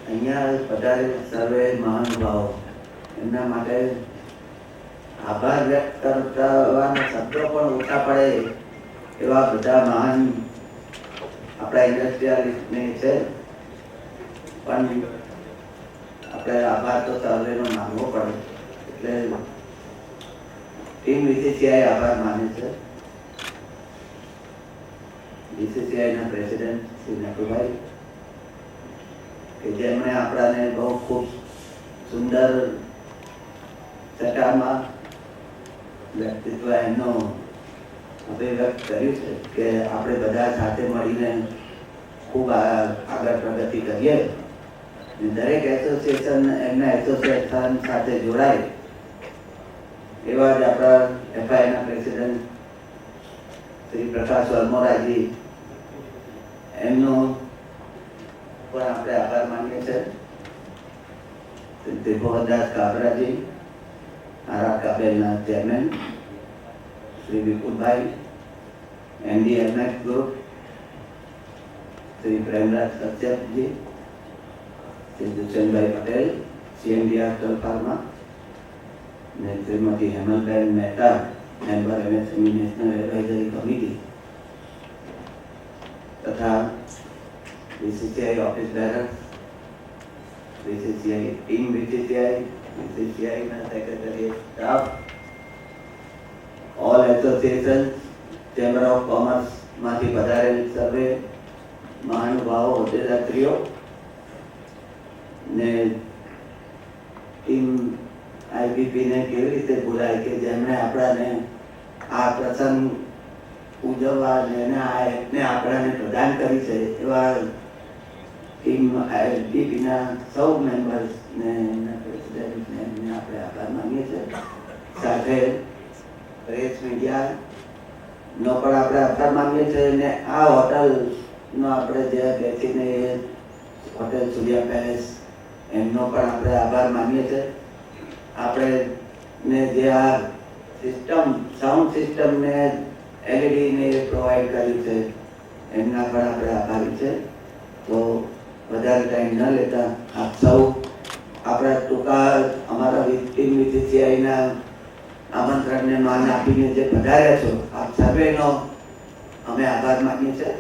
અહીંયા પધારેલ સર્વે મહાનુભાવો એમના માટે આભાર વ્યક્ત કરવાના શબ્દો પણ ઓછા પડે એવા બધા મહાન આપણા ઇન્ડસ્ટ્રીયાલિસ્ટને છે, પણ આપણે આભાર તો સર્વેનો માનવો પડે. એટલે ટીમ બીસીસીઆઈ આભાર માને છે. બીસીસીઆઈના પ્રેસિડેન્ટ શ્રી નટુભાઈ કે જેમણે આપણાને બહુ ખૂબ સુંદર ચટામાં વ્યક્તિત્વ એમનું અભિવ્યક્ત કર્યું છે કે આપણે બધા સાથે મળીને ખૂબ આગળ પ્રગતિ કરીએ. દરેક એસોસિએશન એમના એસોસિએશન સાથે જોડાય એવા જ આપણા એફઆઈના પ્રેસિડેન્ટ શ્રી પ્રકાશ વર્મોરાજી એમનો પણ આપણે આભાર માનીએ છીએ. ત્રિભુવનદાસ કાબરાજી આરા કાબેલના chairman Shri Vipulbhai, MDMS group Shri Premraj Kashyapji, Shri Dushyantbhai Patel CMD Astral pharma ને Shrimati Hemalben Mehta member MSME national advisory committee તથા BCCI office bearer, BCCI team, બીસીસીઆઈના secretary staff, all association, chamber of commerce માંથી પધારેલ સર્વે મહાનુભાવો, હોદ્દેદારશ્રીઓ ને ટીમ આઈબીપીને કેવી રીતે ભૂલાય કે જેમણે આપણાને આ પ્રસંગ ઉજવવા અને આ એપને આપણાને પ્રદાન કરી છે એવા ટીમ આઈબીપીના સૌ મેમ્બર્સને એમના પ્રેસિડેન્ટને એમને આપણે આભાર માનીએ છીએ. સાથે પ્રેસ મીડિયાનો પણ આપણે આભાર માનીએ છીએ અને આ હોટલનો આપણે જે બેસીને હોટેલ સૂર્યા પેલેસ એમનો પણ આપણે આભાર માનીએ છીએ. આપણે ને જે આ સિસ્ટમ સાઉન્ડ સિસ્ટમને એલઈડીને પ્રોવાઈડ કર્યું છે એમના પણ આપણે આભારી છે. તો વધારે ટાઈમ ન લેતા આપ સૌ આપણા ટૂંકા અમારા ટીમ બીસીસીઆઈના આમંત્રણને માન આપીને જે પધાર્યા છો આપ સર્વેનો અમે આભાર માનીએ છીએ.